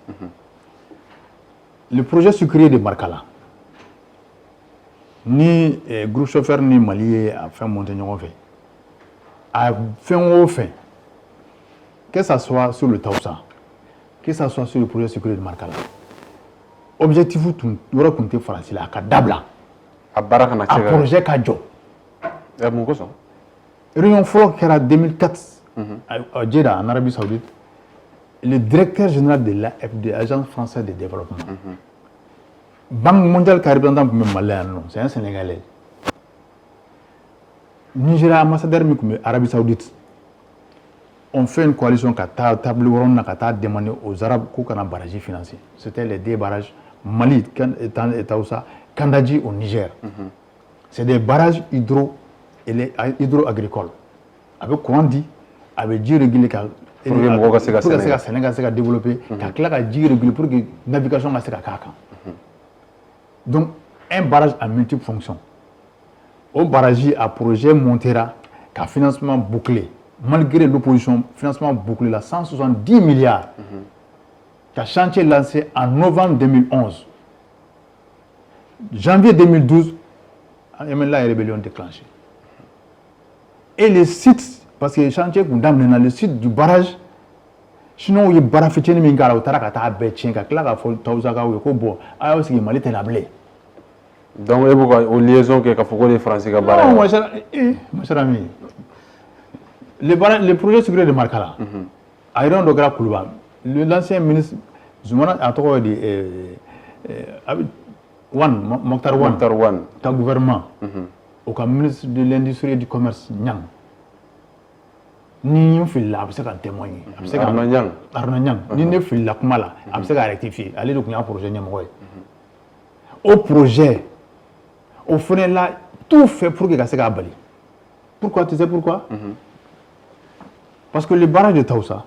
le projet sucrier de Markala ni groupe chauffeur ni Mali ye a fɛn monter ɲɔgɔn fɛ a fɛn o fɛn que ça soit sur le Taoussa que ça soit sur le projet sucrier de Markala objectif tun yɔrɔ tun tɛ Faransi la a ka dabila a baara kana kɛ a projet ka jɔ mun kosɔn réunion fɔlɔ kɛra 2004 à Djeddah en Arabie Saoudite le directeur général de l'agence française de développement Banque mondiale qui représentant pour Mali, c'est un Sénégalais. Nigeria ambassadeur de l'Arabie Saoudite. On fait une coalition qui a table ronde qui a demandé aux Arabes qu'on ait un barrage financier. C'était les deux barrages Mali et Taoussa, Kandadji au Niger. C'est des barrages hydro-agricoles. Avec courant dit, avec Dieu régulé pour que le Sénégal se développe, pour que Dieu régulé pour que la navigation se fasse. Donc, un barrage à multiples fonctions. Au barrage, à projet Montera, qui a financement bouclé, malgré l'opposition, financement bouclé, là, 170 milliards, qui a chantier lancé en novembre 2011. Janvier 2012, la rébellion déclenchée. Et les sites, parce que le chantier qu'on damne dans le site du barrage, sinon il y a barrage qui est au Tarakata, Betchen, qui a fait Taouzaga ou Kobo, a aussi Mali Télablé. Donc, il y a une liaison qui est les Français qui ont barré. Non, mon cher ami, le projet secret de Markala, Ayron Dogra Koulouba, l'ancien ministre Zoumana a dit Mokhtar Wan, ta gouvernement, au ministre de l'Industrie et du Commerce, Nyang. Ni ñu fil la a bɛ se ka témoigner a bɛ se ka Arnaud Niang ni ne fil la kuma la a bɛ se ka rectifier ale de tun y'a projet ɲɛmɔgɔ ye au projet au fana la tout fait pour que ka se k'a bali pourquoi tu sais pourquoi parce que le barrage de Taoussa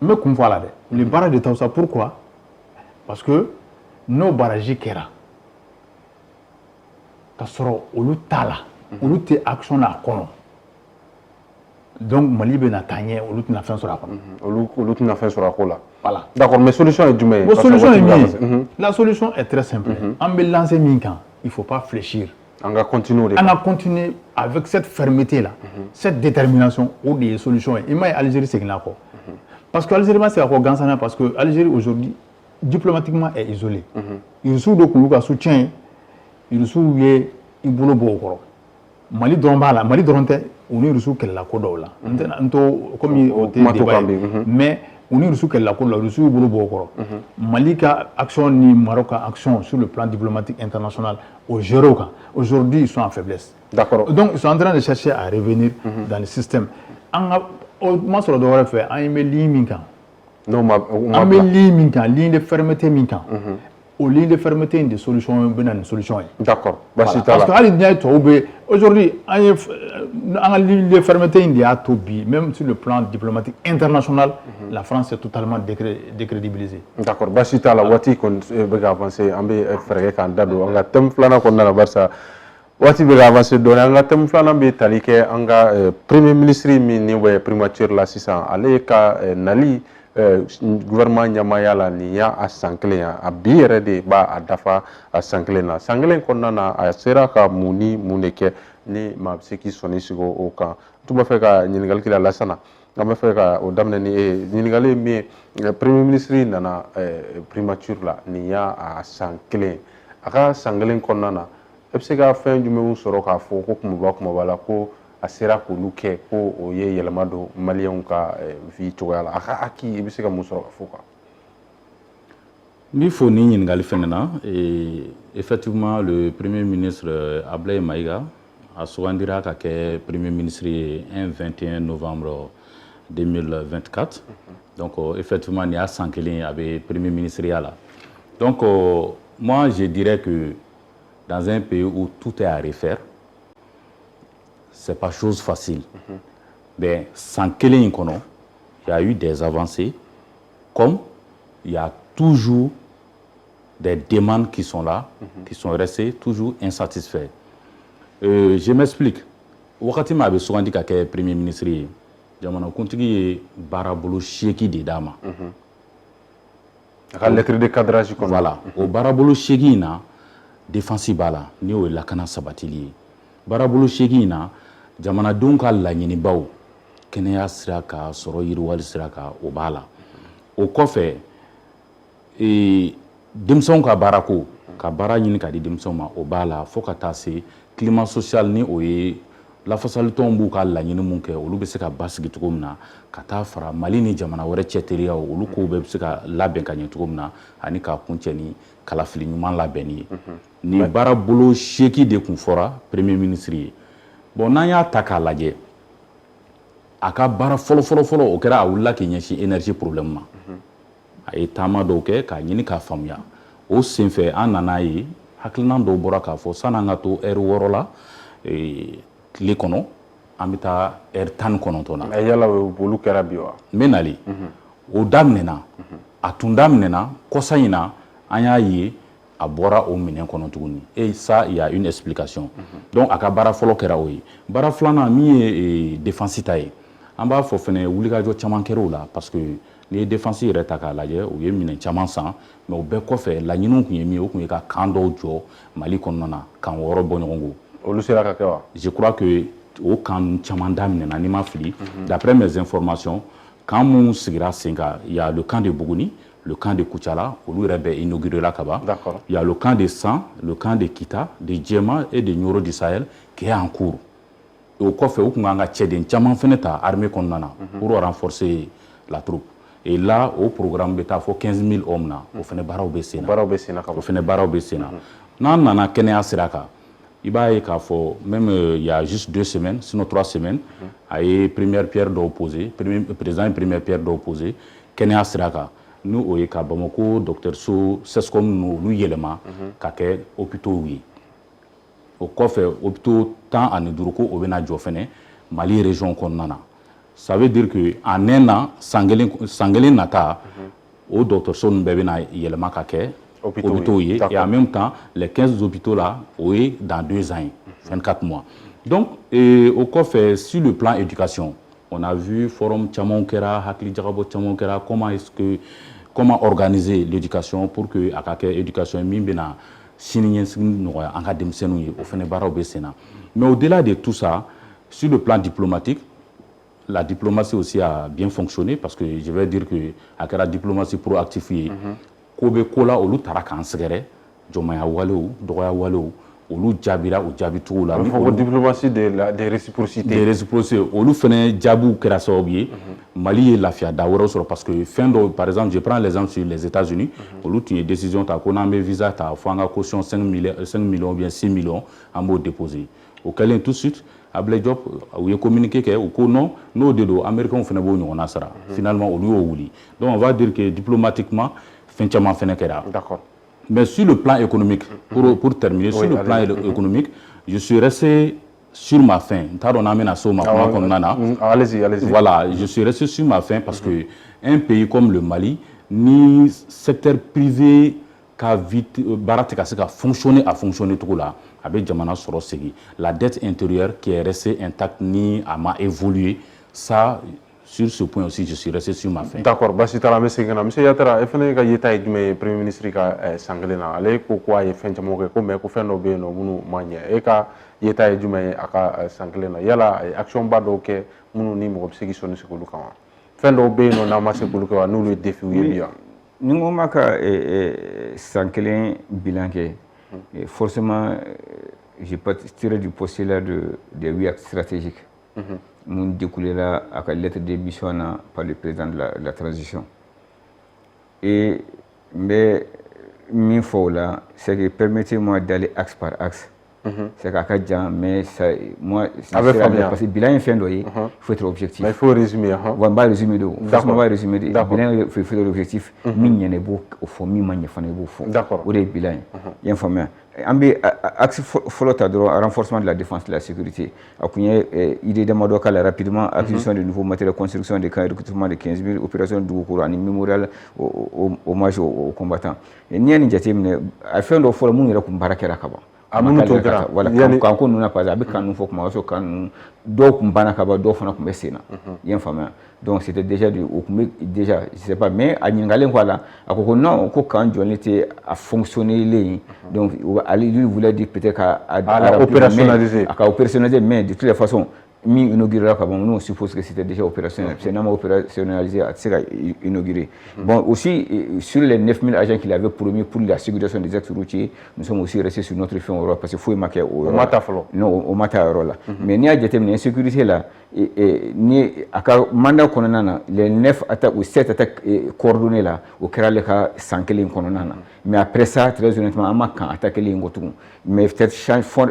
n bɛ kun fɔ a la dɛ le barrage de Taoussa pourquoi parce que nos barrages kera ka sɔrɔ olu t'a la olu tɛ action na a kɔnɔ donc Mali bɛ na taa ɲɛ olu tɛna fɛn sɔrɔ a kɔnɔ olu tɛna fɛn sɔrɔ a ko la voilà d'accord mais solution est jumɛn ye bon solution est min la solution est très simple an bɛ lancer min kan il faut pas fléchir an ka continuer de on a continué avec cette fermeté là cette détermination o de ye solution ye i m'a ye Algérie seginna kɔ parce que Algérie ma se ka kɔ gansan na parce que Algérie aujourd'hui diplomatiquement est isolée Irisiw de tun y'u ka soutien ye Irisiw ye i bolo bɔ o kɔrɔ Mali dɔrɔn b'a la Mali dɔrɔn tɛ u ni Irisiw kɛlɛla ko dɔw la n to comme o tɛ débat ye mais u ni Irisiw kɛlɛla ko dɔw la Irisiw y'u bolo bɔ o kɔrɔ Mali ka action ni Maroc ka action sur le plan diplomatique international au géré o kan aujourd'hui ils sont en faiblesse d'accord donc ils sont en train de chercher à revenir dans le système an ka o ma sɔrɔ dɔ wɛrɛ fɛ an ye bɛ ligne min kan an bɛ ligne min kan ligne de fermeté min kan o ligne de fermeté in de solution bɛ na ni solution ye d'accord basi t'a parce que la hali n'i y'a ye tɔw bɛ aujourd'hui an ye an ka ligne de fermeté in de y'a to bi même sur le plan diplomatique international la France est totalement décrédibilisée d'accord basi t'a la waati kɔni bɛ ka avancer an bɛ fɛɛrɛ kɛ k'an da don an ka thème filanan kɔnɔna na barisa waati bɛ ka avancer dɔɔni an ka thème filanan bɛ tali kɛ an ka premier ministre min ni bɛ primature la sisan ale ka nali gouvernement ɲamaya la nin y'a san kelen ye a bi yɛrɛ de b'a dafa a san kelen na san kelen kɔnɔna na a sera ka mun ni mun de kɛ ni maa bɛ se k'i sɔnni sigi o kan n tun b'a fɛ ka ɲininkali k'i la Lasana an b'a fɛ ka o daminɛ ni e ye ɲininkali ye min ye premier ministre nana primature la nin y'a san kelen a ka san kelen kɔnɔna na e bɛ se ka fɛn jumɛnw sɔrɔ k'a fɔ ko kumaba la ko a sera k'olu kɛ ko o ye yɛlɛma don maliyɛnw ka vie cogoya la a ka haki i bɛ se ka mun sɔrɔ ka fɔ kan n b'i fo ni ɲininkali fɛnɛ na effectivement le premier ministre Ablaye Maïga a sugandira ka kɛ premier ministre ye 21 novembre 2024 donc effectivement nin y'a san kelen a bɛ premier ministeriya la donc moi je dirais que dans un pays où tout est à refaire c'est pas chose facile. Mais sans kelen in kɔnɔ, il y a eu des avancées, comme il y a toujours des demandes qui sont là, qui sont restées toujours insatisfaites. Je m'explique. Wakati ma bɛ sugandi ka kɛ premier ministre ye, jamanakuntigi ye baarabolo 8 de d'a ma. A ka lettre de cadrage kɔnɔ. Voilà. O baarabolo 8 in na défense b'a la, ni o ye lakana sabatili ye. Baarabolo 8 in na jamanadenw ka laɲinibaw kɛnɛya sira kan sɔrɔ yiriwali sira kan o b'a la o kɔfɛ denmisɛnw ka baarako ka baara ɲini ka di denmisɛnw ma o b'a la fo ka taa se climat social ni o ye lafasalitɔnw b'u ka laɲini mun kɛ olu bɛ se ka basigi cogo min na ka taa fara Mali ni jamana wɛrɛ cɛ teriyaw olu kow bɛɛ bɛ se ka labɛn ka ɲɛ cogo min na ani ka kuncɛ ni kalafili ɲuman labɛnni ye nin baarabolo 8 de kun fɔra premier ministre ye bon n'an y'a ta k'a lajɛ a ka baara fɔlɔ o kɛra a wulila k'i ɲɛsin énergie problème ma a ye taama dɔw kɛ k'a ɲini k'a faamuya o senfɛ an nan'a ye hakilina dɔw bɔra k'a fɔ san'an ka to heure 6 la tile kɔnɔ an bɛ taa heure 19 na. yala olu kɛra bi wa. n bɛ nali o daminɛna a tun daminɛna kɔsa in na an y'a ye a bɔra o minɛn kɔnɔ tuguni et ça il y a une explication donc a ka baara fɔlɔ kɛra o ye baara filanan min ye défense ta ye an b'a fɔ fɛnɛ wulikajɔ caman kɛra o la parce que n'i ye défense yɛrɛ ta k'a lajɛ u ye minɛn caman san mais o bɛɛ kɔfɛ laɲiniw tun ye min ye o tun ye ka kan dɔw jɔ Mali kɔnɔna na kan 6 bɔ ɲɔgɔn ko olu sera ka kɛ wa. je crois que o kan caman daminɛna n'i ma fili d'après mes informations kan minnu sigira sen kan il y a le camp de Buguni le camp de Kucala, olu yɛrɛ bɛ inauguré la ka ban. D'accord. Il y a le camp de San, le camp de Kita, de Djema et de Nioro du Sahel qui est en cours. Et au kɔfɛ u kun kan ka cɛden caman fɛnɛ ta armée kɔnɔna na pour renforcer la troupe. Et là au programme bɛ taa fɔ 15 000 hommes na o fɛnɛ baaraw bɛ sen na. Baaraw bɛ sen na ka o fɛnɛ baaraw bɛ sen na. N'an nana kɛnɛya sira kan i b'a ye k'a fɔ même il y a juste 2 semaines sinon 3 semaines a ye première pierre dɔw posé président ye première pierre dɔw posé kɛnɛya sira kan. N'o o ye ka Bamako dɔgɔtɔrɔso CESCOM n'olu yɛlɛma ka kɛ hôpitaux ye o kɔfɛ hôpitaux 15 ko o bɛna jɔ fɛnɛ Mali région kɔnɔna na ça veut dire que en un an san kelen nata au docteur Son Bebena Yelema Kake, hôpitaux, et en même temps, les 15 hôpitaux là, oui, dans 2 ans, 24 mois. Donc, au COF, sur le plan éducation, on a vu Forum Tchamonkera, Hakli Djarabo Tchamonkera, comment organiser l'éducation pour que l'éducation mimbena mais au-delà de tout ça, sur le plan diplomatique, la diplomatie aussi a bien fonctionné parce que je vais dire que la diplomatie proactive, Kobe Kola olu Tarakan Segere, Jomaya Walou, Doya Walou, olu Jabira ou Jabitou la diplomatie de réciprocité. Des réciprocités. Olu Fene Jabou Kerasobie, Mali et Lafia Dawara parce que par exemple, je prends l'exemple sur les États-Unis, olu tu une décision ta qu'on a mes visa ta fanga caution 5 millions ou bien 6 millions en mot déposé. Au Calais tout de suite, Ablé Diop où il communiqué que au non, nos deux américains ont fait on a ça. Finalement au lieu où donc on va dire que diplomatiquement fin tchama fenekera. D'accord. Mais sur le plan économique, pour terminer, sur le plan économique, je suis resté sur ma faim. Allez-y. Voilà, je suis resté sur ma faim parce que un pays comme le Mali, ni secteur privé a fonctionné tout là, avec Djamana Sorosegi. La dette intérieure qui est restée intacte ni a évolué, ça. Sur ce point aussi, je suis resté sur ma faim. D'accord. Basitala Messigana, M. Yatara, et Fenega Yeta du Premier ministre Sanglena, allez, pourquoi il fait un mot comme un fait no bien, no munu mania, et ka Yeta du Aka Sanglena, Yala, action bado que munu ni mo obsegi soni se kuluka. Fendo bien, no namase kuluka, nous le défi bien. Nous maka Sankelen bilanke, forcément, j'ai pas tiré du postulat des 8 actes stratégiques. Nous découlera à la lettre d'émission par le président de la transition. Et mais min faut là, c'est que permettez-moi d'aller axe par axe. C'est qu'à mais ça, moi, parce que bilan est fin il faut être objectif. Mais il faut résumer. On va résumer de. On va résumer de. Bilan il faut être objectif. Min y beau au fond, min man y beau fond. D'accord. Ou des bilans. Il informé. Ambi axe follow renforcement de la défense de la sécurité. Akunye idée de Madoka rapidement acquisition de nouveaux matériels de construction des camps de recrutement de 15 000 opérations de Doukoura en mémorial hommage aux combattants. Et ni ani jatemne a fait un follow mun ira kumbaraka rakaba. Voilà, quand on n'a pas avec quand nous faut commencer quand nous donc banakaba do fana kumbesena. Bien fameux. Donc c'était déjà déjà je sais pas mais à Ningalen voilà akoko non quand John était à fonctionner donc lui voulait dire peut-être à opérationnaliser mais de toutes les façons mi inauguré là nous on suppose que c'était déjà opérationnel c'est non opérationnalisé à inauguré bon aussi sur les 9000 agents qu'il avait promis pour la sécurisation des axes routiers nous sommes aussi restés sur notre fin Europe parce que faut marquer au Mata là mais ni a déterminé sécurité là et ni aka mandat konana les 9 attaques ou 7 attaques coordonnées là au Kerala ka sankeli konana mais après ça très honnêtement ama kan attaquer les ngotu mais peut-être changement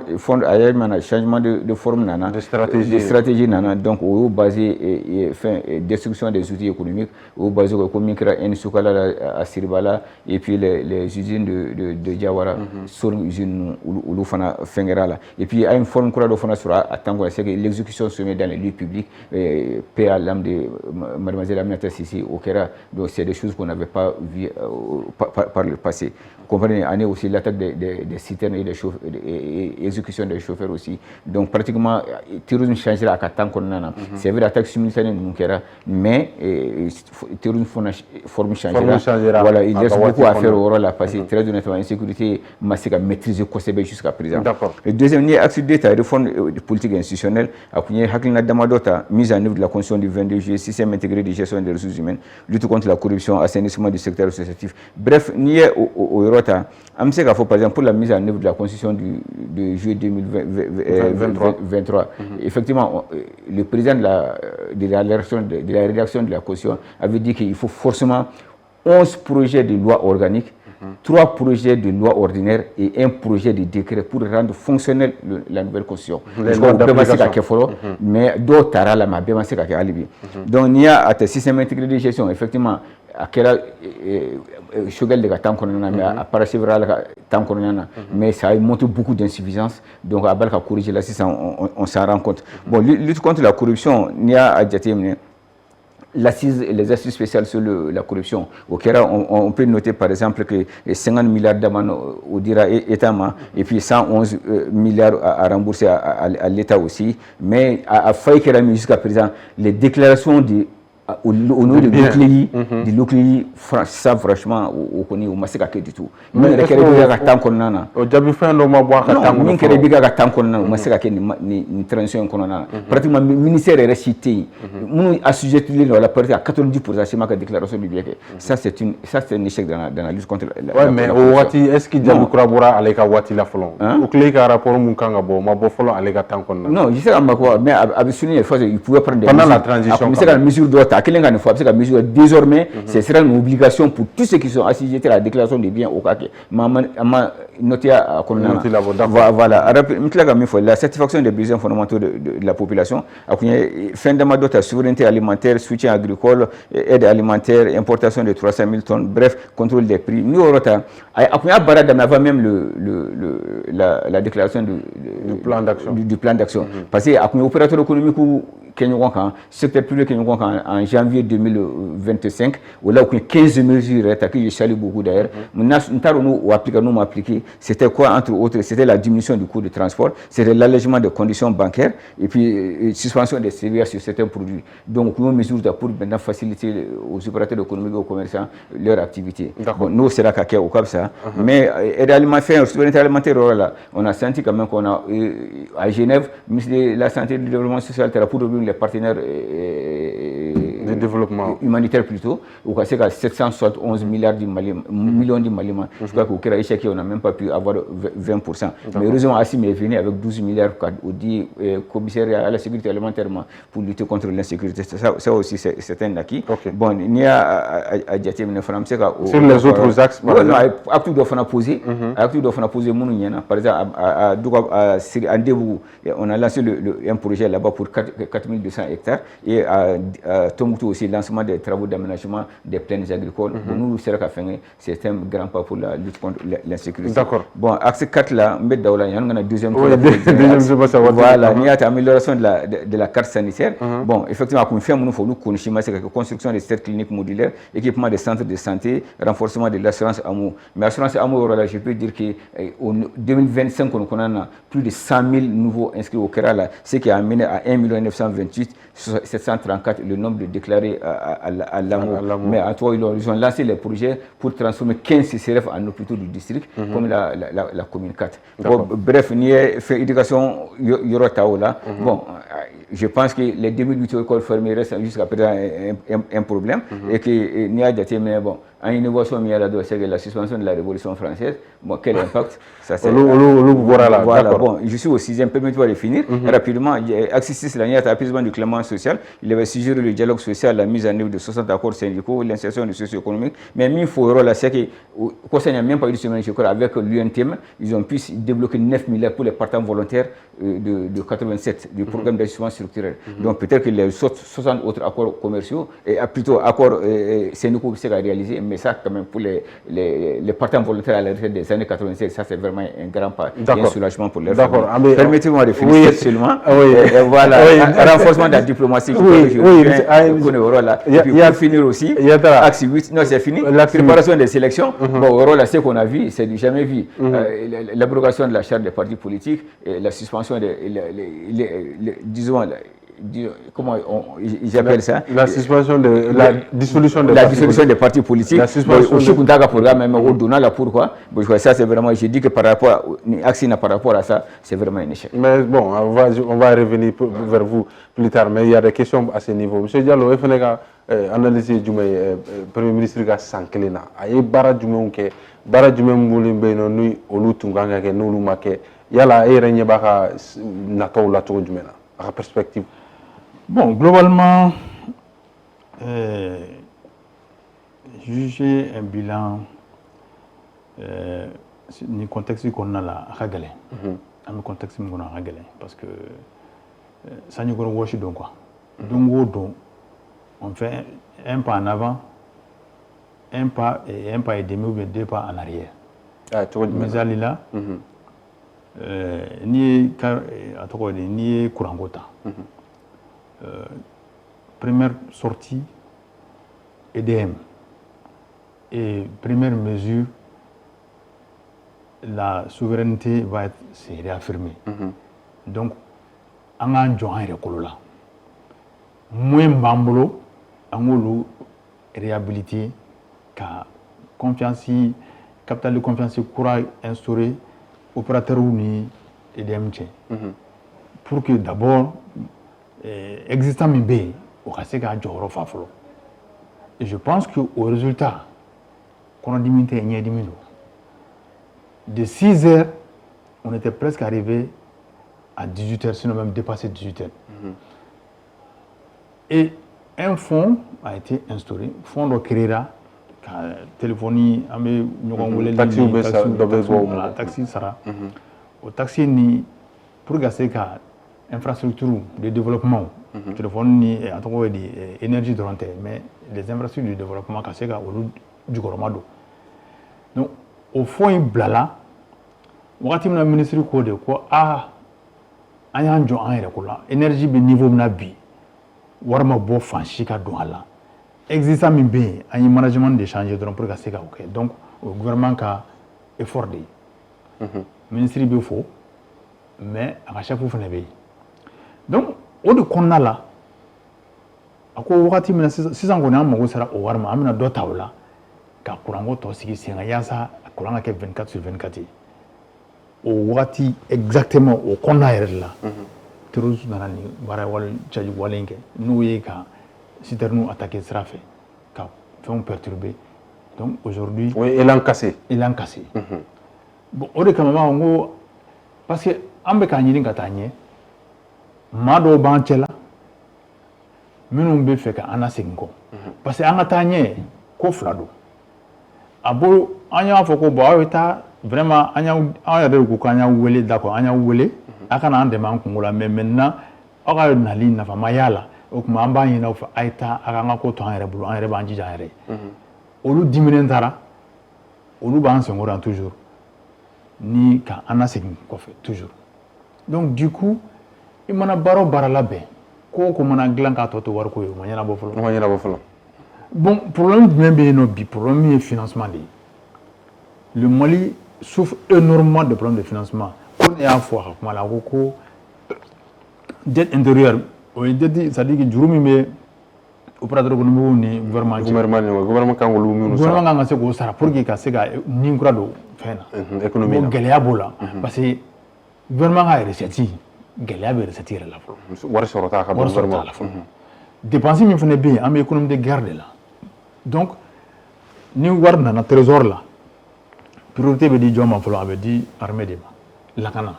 de forme nana de stratégie nana donc au basé destruction des outils économiques au basé comme micra en sukala à Siribala et puis les usines de Diawara sur usine ou fana fengera là et puis à une forme quoi de fana sur attendre c'est que l'exécution se met dans les lieux publics paix à l'âme de mademoiselle Aminata Sissi au Kera donc c'est des choses qu'on n'avait pas vu par le passé. Comprenez année aussi l'attaque des citernes et des chauffeurs et exécution des chauffeurs aussi donc pratiquement terrorisme changera à Katan Konana c'est vrai attaque simultanée nous Kera mais terrorisme forme changera voilà il reste beaucoup à faire au rôle à passer très honnêtement insécurité massive à maîtriser Kosebe jusqu'à présent. D'accord. Le deuxième axe d'état réforme politique institutionnelle après Haklina Damadota mise en œuvre de la constitution du 22 juillet système intégré de gestion des ressources humaines lutte contre la corruption assainissement du secteur associatif bref ni au Rota amsé qu'il faut par exemple pour la mise en œuvre de la constitution de juillet 2023 effectivement le président de la rédaction de la constitution avait dit qu'il faut forcément 11 projets de loi organique 3 projets de loi ordinaire et un projet de décret pour rendre fonctionnelle la nouvelle constitution. Mais d'autres la donc il y a un système intégré de gestion effectivement à quel chogal de temps qu'on a mais à parachevral temps qu'on a mais ça a montré beaucoup d'insuffisance donc à balka corriger là si on s'en rend compte bon lutte contre la corruption il y a à les assises spéciales sur la corruption. Au Kera, on peut noter par exemple que 50 milliards d'amende au dira État, et puis 111 milliards à rembourser à l'État aussi. Mais à Faïkera jusqu'à présent, les déclarations au nom de l'Ocléi, ça franchement, on connaît au Massika du tout. Mais il y a des temps qu'on a. Au début, on a boire ni transition qu'on pratiquement le ministère est récité. Nous assujettis la partie à 90% c'est ma déclaration du bien. Ça c'est un échec dans la lutte contre la. Ouais, mais est-ce qu'il y a collaboré avec Wati la folon? Ou que les rapport Munkanga bo, ma bo folon avec la temps qu'on a. Non, je sais pas mais avec Sunni il faut il pouvait prendre des pendant la transition. C'est la mesure d'autre. Désormais, ce sera une obligation pour tous ceux qui sont assujettis à la déclaration des biens au CAC. Voilà. La satisfaction des besoins fondamentaux de la population. Fin de la souveraineté alimentaire, soutien agricole, aide alimentaire, importation de 300 000 tonnes, bref, contrôle des prix. Nous, avant même la déclaration du plan d'action. Parce que l'opérateur économique secteur public en janvier 2025, où là, 15 mesures, je salue beaucoup d'ailleurs. Nous appliqué, c'était quoi entre autres? C'était la diminution du coût de transport, c'était l'allègement des conditions bancaires et puis suspension des CVA sur certains produits. Donc, nous mesures pour maintenant faciliter aux opérateurs économiques et aux commerçants leur activité. Bon, nous, c'est là qu'il y a au cap ça. Mais aide alimentaire, souveraineté alimentaire, on a senti quand même qu'on a à Genève, ministre de la Santé et du Développement social, pour les partenaires de développement humanitaire plutôt, au cas c'est 771 millions de Maliens. Je crois qu'au Kera Échec, on n'a même pas pu avoir 20%. Mais heureusement, Assim est venu avec 12 milliards au dit commissariat à la sécurité alimentaire pour lutter contre l'insécurité. Ça aussi, c'est un acquis. Bon, il y a à Diatim, sur les autres axes, par exemple. Acte doit poser, par exemple, à Ndébou, on a lancé un projet là-bas pour 4200 hectares et à Tombouctou aussi, lancement des travaux d'aménagement des plaines agricoles. Nous, c'est un grand pas pour la lutte contre l'insécurité. D'accord. Bon, axe 4 là, il y a un deuxième voilà, il y a l'amélioration de la carte sanitaire. Bon, effectivement, comme fait, nous connaissons la construction de cette clinique modulaire, équipement des centres de santé, renforcement de l'assurance AMO. Mais l'assurance AMO, je peux dire qu'en 2025, on a plus de 100 000 nouveaux inscrits au Kera, ce qui a amené à 1 928 734 le nombre de déclarés à l'AMO. Mais à toi, ils ont lancé les projets pour transformer 15 CCRF en hôpitaux du district, comme la commune 4. Bon, bref, il y a fait éducation, Yorotaola. Bon, je pense que les 2008 écoles fermées restent jusqu'à présent un problème et que n'y a déterminé, bon, en innovation, il y a la suspension de la Révolution française. Bon, quel impact ça c'est voilà, bon, je suis au 6e, permettez-moi de finir rapidement. Axe 6, il y a l'apaisement du climat social. Il avait suggéré le dialogue social, la mise en œuvre de 60 accords syndicaux, l'insertion du socio-économique. Mais il faut là, c'est que, il n'y a même pas eu de semaine, je crois, avec l'UNTM, ils ont pu débloquer 9 milliards pour les partants volontaires de 87, du programme d'ajustement structurel. Donc peut-être que les 60 autres accords commerciaux, et plutôt accords syndicaux, c'est à réaliser, mais ça, quand même, pour les partants volontaires à la retraite des années 87, ça, c'est vraiment un grand pas, un soulagement pour leur famille. Permettez-moi de finir seulement. Voilà, renforcement de la diplomatie. Et puis pour finir aussi, axe 8, non, c'est fini. La préparation des sélections, bon, là, ce qu'on a vu, c'est du jamais vu. L'abrogation de la charte des partis politiques, la suspension disons, comment j'appelle ça? La suspension de la dissolution des partis politiques. La suspension de programme même au Donald, pourquoi? Ça c'est vraiment, je dis que par rapport à ça, c'est vraiment un échec. Mais bon, on va revenir vers vous plus tard, mais il y a des questions à ce niveau. Monsieur Diallo, il faut analyser du Premier ministre qui a Sankelena. Il y a bara du Moulimbe nous au Lutunganga que nous l'oumaké. Il y a la RNI baka nato la tour du Mena. À perspective. Bon, globalement, juger un bilan ni contexte qu'on a là à Hagalé. Un contexte qu'on a à Hagalé parce que ça nous gosse donc quoi. Donc on fait un pas en avant, un pas et demi ou 2 pas en arrière. Ah, tu vois mais là ni courant gota. Première sortie EDM. Et première mesure, la souveraineté va se réaffirmer. Donc, on a un récolo là. Moins bambolo, on a réhabilité, capital de confiance courage instauré, opérateur ni EDM. Pour que d'abord, existant mi au cas et je pense qu'au résultat, qu'on a diminué, de 6 heures, on était presque arrivé à 18 heures, sinon même dépassé 18 heures. Et un fonds a été instauré, fonds de créera, téléphonie, taxi sera. Au taxi ni pour gagner infrastructure de développement, téléphone ni énergie de rente, mais les infrastructures de développement c'est du Goromado. Donc au fond il blala, wakati na ministre ko de quoi anya jo an ko la énergie be niveau na bi warma bo fanchi ka don ala existant mi be an management de changer donc pour gagner OK. Donc le gouvernement a effort de ministre be fo mais à chaque fois fana be. Donc au de konna la ako wakati mina sisan ko na mago sara o warma amina do tawla ka kurango to sigi singa yasa kuranga ke 24 sur 24 o wakati exactement o konna là terus nanani bara wal chaji walenge nou ye ka citernu attaquer sera fait ka font perturber. Donc aujourd'hui oui élan cassé bon o de kamama ngo parce que ambe ka nyini katanye mado banchela minnu be fe ka ana segin parce que anga tanye ko flado abo anya fo ko bo ta vraiment anya yare ko kanya wele d'accord anya wele akana ande man kungola mais maintenant aka nali na fa mayala o kuma amba yina fa aita aka ko to yare bulu yare banji jare olu diminentara olu ban sengora toujours ni ka ana segin ko fait toujours. Donc du coup il mana baro barala be ko mana glan ka to war ko yo manyana bo folo. Bon problème même be no bi problème financement de le Mali souffre énormément de problèmes de financement. On est à fois comme la ko dette intérieure o dette ça dit que jurumi me opérateur économique ni gouvernement kan wolu minu sa gouvernement kan se ko sara pour que ka se ga ni kura do fena économie la geleya bola parce que gouvernement a recette geleya be recette la fo war sorota ka gouvernement dépenser mi fene bien am économie de garde là. Donc ni war na trésor là priorité be di joma folo abe di armée de lakana.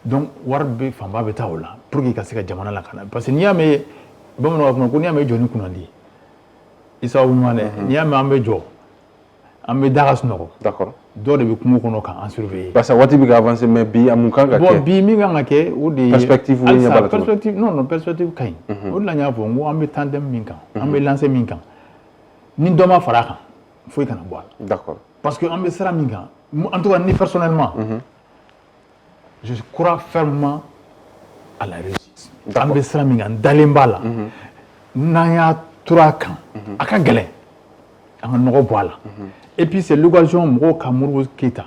Donc war be famba be tawla pour que ka se ga jamana lakana parce que ni ame bamono ko ni ame joni kunandi isa wumane ni ame ambe jo ambe dagas noko d'accord do de be kumu kono kan en surveiller parce que wati bi ga avancer mais bi amun kan ga bon bi mi ga ke ou de perspective ni bala perspective non perspective kay o la nya fo ngo ambe tandem min kan ambe lancer min kan ni doma faraka foi kana boal d'accord parce que ambe sera min kan en tout cas ni personnellement je crois fermement à la réussite ambe sera min kan dalimbala naya turakan aka gale an no boala. Et puis c'est l'occasion mo ka Modibo Keïta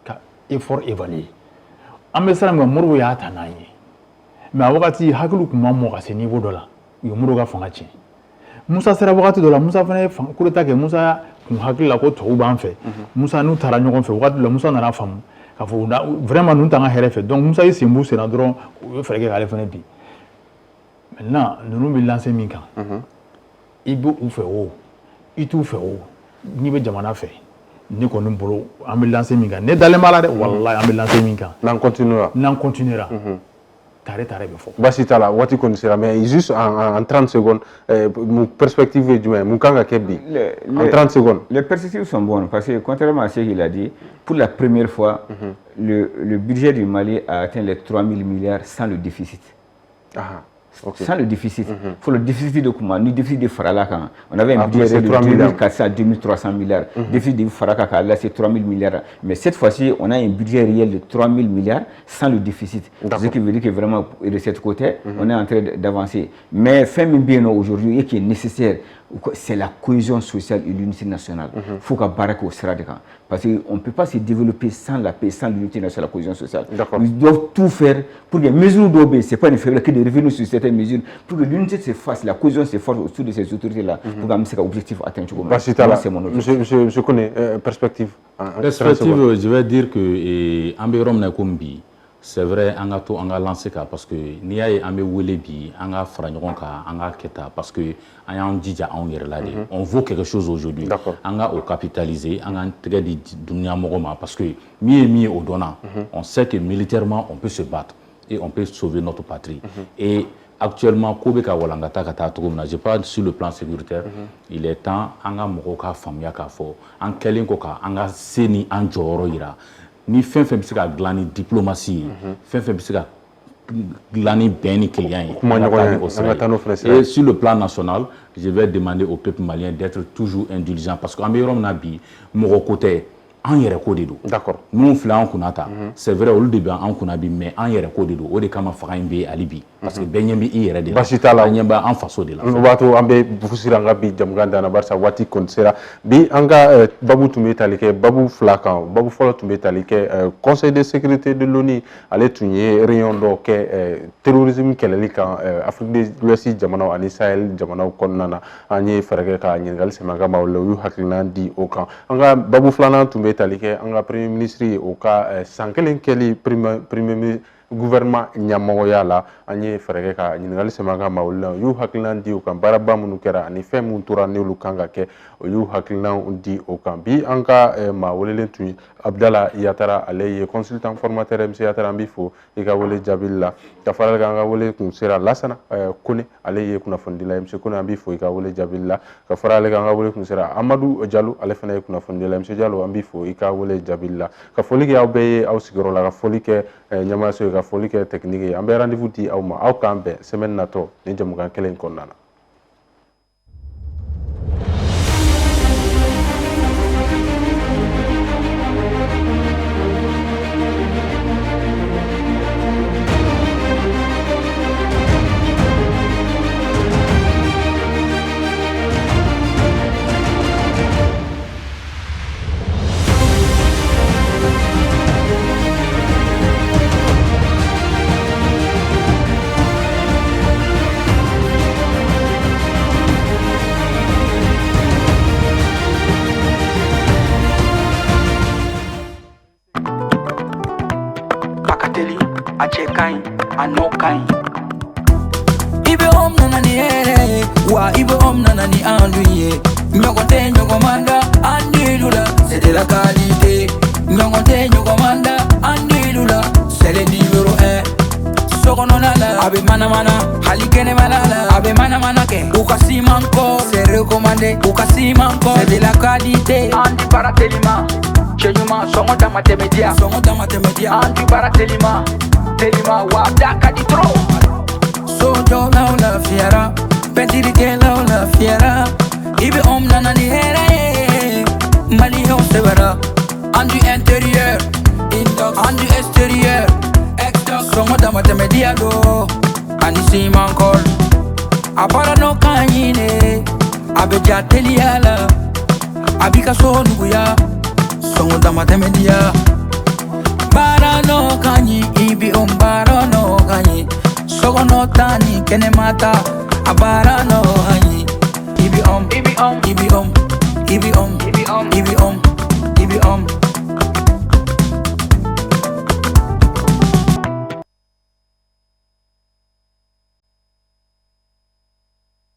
ka effort évalué ambe sera min Modibo ya tanaye mais wakati hakulu kuma mo ka ce niveau de là yo Modibo ga fanga ci Musa sera wakati de la Musa fana coup d'état que Musa kun hakila ko to ban fait Musa nu tara ɲɔgɔn fɛ wakati la Musa nana famu ka fɔ vraiment nu tanga hɛrɛ fɛ donc Musa yi sembu sera dɔrɔn o fɛrɛ kɛ k'ale fana bi maintenant nunu bi lancer min kan i b'u fɛ o i t'u fɛ o n'i bɛ jamana fɛ ne kɔni bolo an bɛ lancer min kan ne dalen b'a la dɛ wallahi an bɛ lancer min kan n'an continuera tare bɛ fɔ basi t'a la waati kɔni sera mais juste en 30 secondes mon perspective est jumɛn mun kan ka kɛ bi en 30 secondes les perspectives sont bonnes parce que contrairement à ce qu'il a dit pour la première fois le budget du Mali a atteint les 3 000 milliards sans le déficit. sans le déficit. Faut le déficit de comment? Le déficit de Faralaka. On avait un budget de 2400 à 2300 milliards. Déficit de Faralaka, là c'est 3000 milliards. Mais cette fois-ci, on a un budget réel de 3000 milliards sans le déficit. Ce qui veut dire que vraiment, de cette côté, on est en train d'avancer. Mais fait bien aujourd'hui, et qui est nécessaire, c'est la cohésion sociale et l'unité nationale. Il faut qu'on barre au Sradeka. Parce qu'on ne peut pas se développer sans la paix, sans l'unité nationale, la cohésion sociale. Ils doivent tout faire pour que les mesures d'OB, ce n'est pas une faible que de revenir sur certaines mesures, pour que l'unité se fasse, la cohésion se fasse autour de ces autorités-là, pour que cet objectif atteint. C'est mon objectif. Je connais perspective. Perspective, je vais dire que Amberom Nakombi, c'est vrai, on a lancé parce que n'y a pas Welebi, on a Fragnon, on a Keta, parce que on vaut quelque chose aujourd'hui. On a capitalisé, on a intégré du Dunia Moroma, parce que mieux au donnant, on sait que militairement on peut se battre et on peut sauver notre patrie. Et actuellement, Kobeka Walangata Kata Togomna, je parle sur le plan sécuritaire, il est temps, on a Moroka Famia Kafo, on a Kelinkoka, on a Seni Anjoro Ira. Ni fin fait bisika glani diplomatie fin fait bisika glani beni client et sur le plan national je vais demander au peuple malien d'être toujours indulgent parce qu'en meilleur nabi mon côté en yɛrɛ ko de don. D'accord. Nous filɛ an kunna ta. C'est vrai olu de bɛ an kunna bi mais an yɛrɛ ko de don. O de kama fanga in bɛ hali bi. Parce que bɛɛ ɲɛ bɛ i yɛrɛ de la. Basi t'a la. An ɲɛ bɛ an faso de la. O b'a to an bɛ fusira an ka bi jamukan dan na barisa waati kɔni sera. Bi an ka babu tun bɛ tali kɛ babu fila kan. Babu fɔlɔ tun bɛ tali kɛ Conseil de sécurité de l'ONU ale tun ye réunion dɔ kɛ terrorisme kɛlɛli kan Afrique de l'Ouest jamanaw ani Sahel jamanaw kɔnɔna na. An ye fɛɛrɛ kɛ ka ɲininkali sɛmɛ ka maaw la u y'u hakilina di o kan. An ka babu filanan tun bɛ tali kɛ an ka premier ministre o ka san kelen kɛli premier gouvernement ɲɛmɔgɔya la an ye fɛɛrɛ kɛ ka ɲininkali sɛmɛ ka maaw la u y'u hakilina di o kan baaraba minnu kɛra ani fɛn minnu tora n'olu kan ka kɛ o y'u hakilina di o kan bi an ka maa welelen tun ye Abdala Yatara ale ye consultant formateur MC Yatara an b'i fo i ka wele jaabili la ka fara kan an ka wele kun sera Lasana Kone ale ye kunnafonidila MC Kone an b'i fo i ka wele jaabili la ka fara ale kan an ka wele kun sera Amadu Jalo ale fana ye kunnafonidila MC Jalo an b'i fo i ka wele jaabili la ka foli kɛ aw bɛɛ ye aw sigiyɔrɔ la ka foli kɛ ɲɛmaayaso ye ka foli kɛ technique ye an bɛ rendez-vous di aw ma aw k'an bɛn semaine natɔ ni jamukan kelen in kɔnɔna na. Ibe om nana ni here, wa ibe om nana ni anduye. Nyogote nyogomanda andilula, c'est de la qualité. Nyogote nyogomanda andilula, c'est le numéro 1. Sokononala, abe mana mana, halikene malala, abe mana mana ke. Ukasi manko, c'est recommandé. Ukasi manko, c'est de la qualité. Andi baratelima, chenyuma songo da matemedia. Songo da matemedia. Andi baratelima, telima wabda kaditro. Sojo la la fiera, pentiri ke la la fiera. Ibe om nana ni here, mali ho severa. Andu intérieur, indox, andu extérieur. Exdox, songo da matemedia do. Ani si mankol, abara no kanyine, abeja teliala, abika so nuguya, songo da matemedia. Bara no kanyi, ibi bara no kanyi. Sogo no tani kene mata, abara no kanyi. Ibi ibi ibi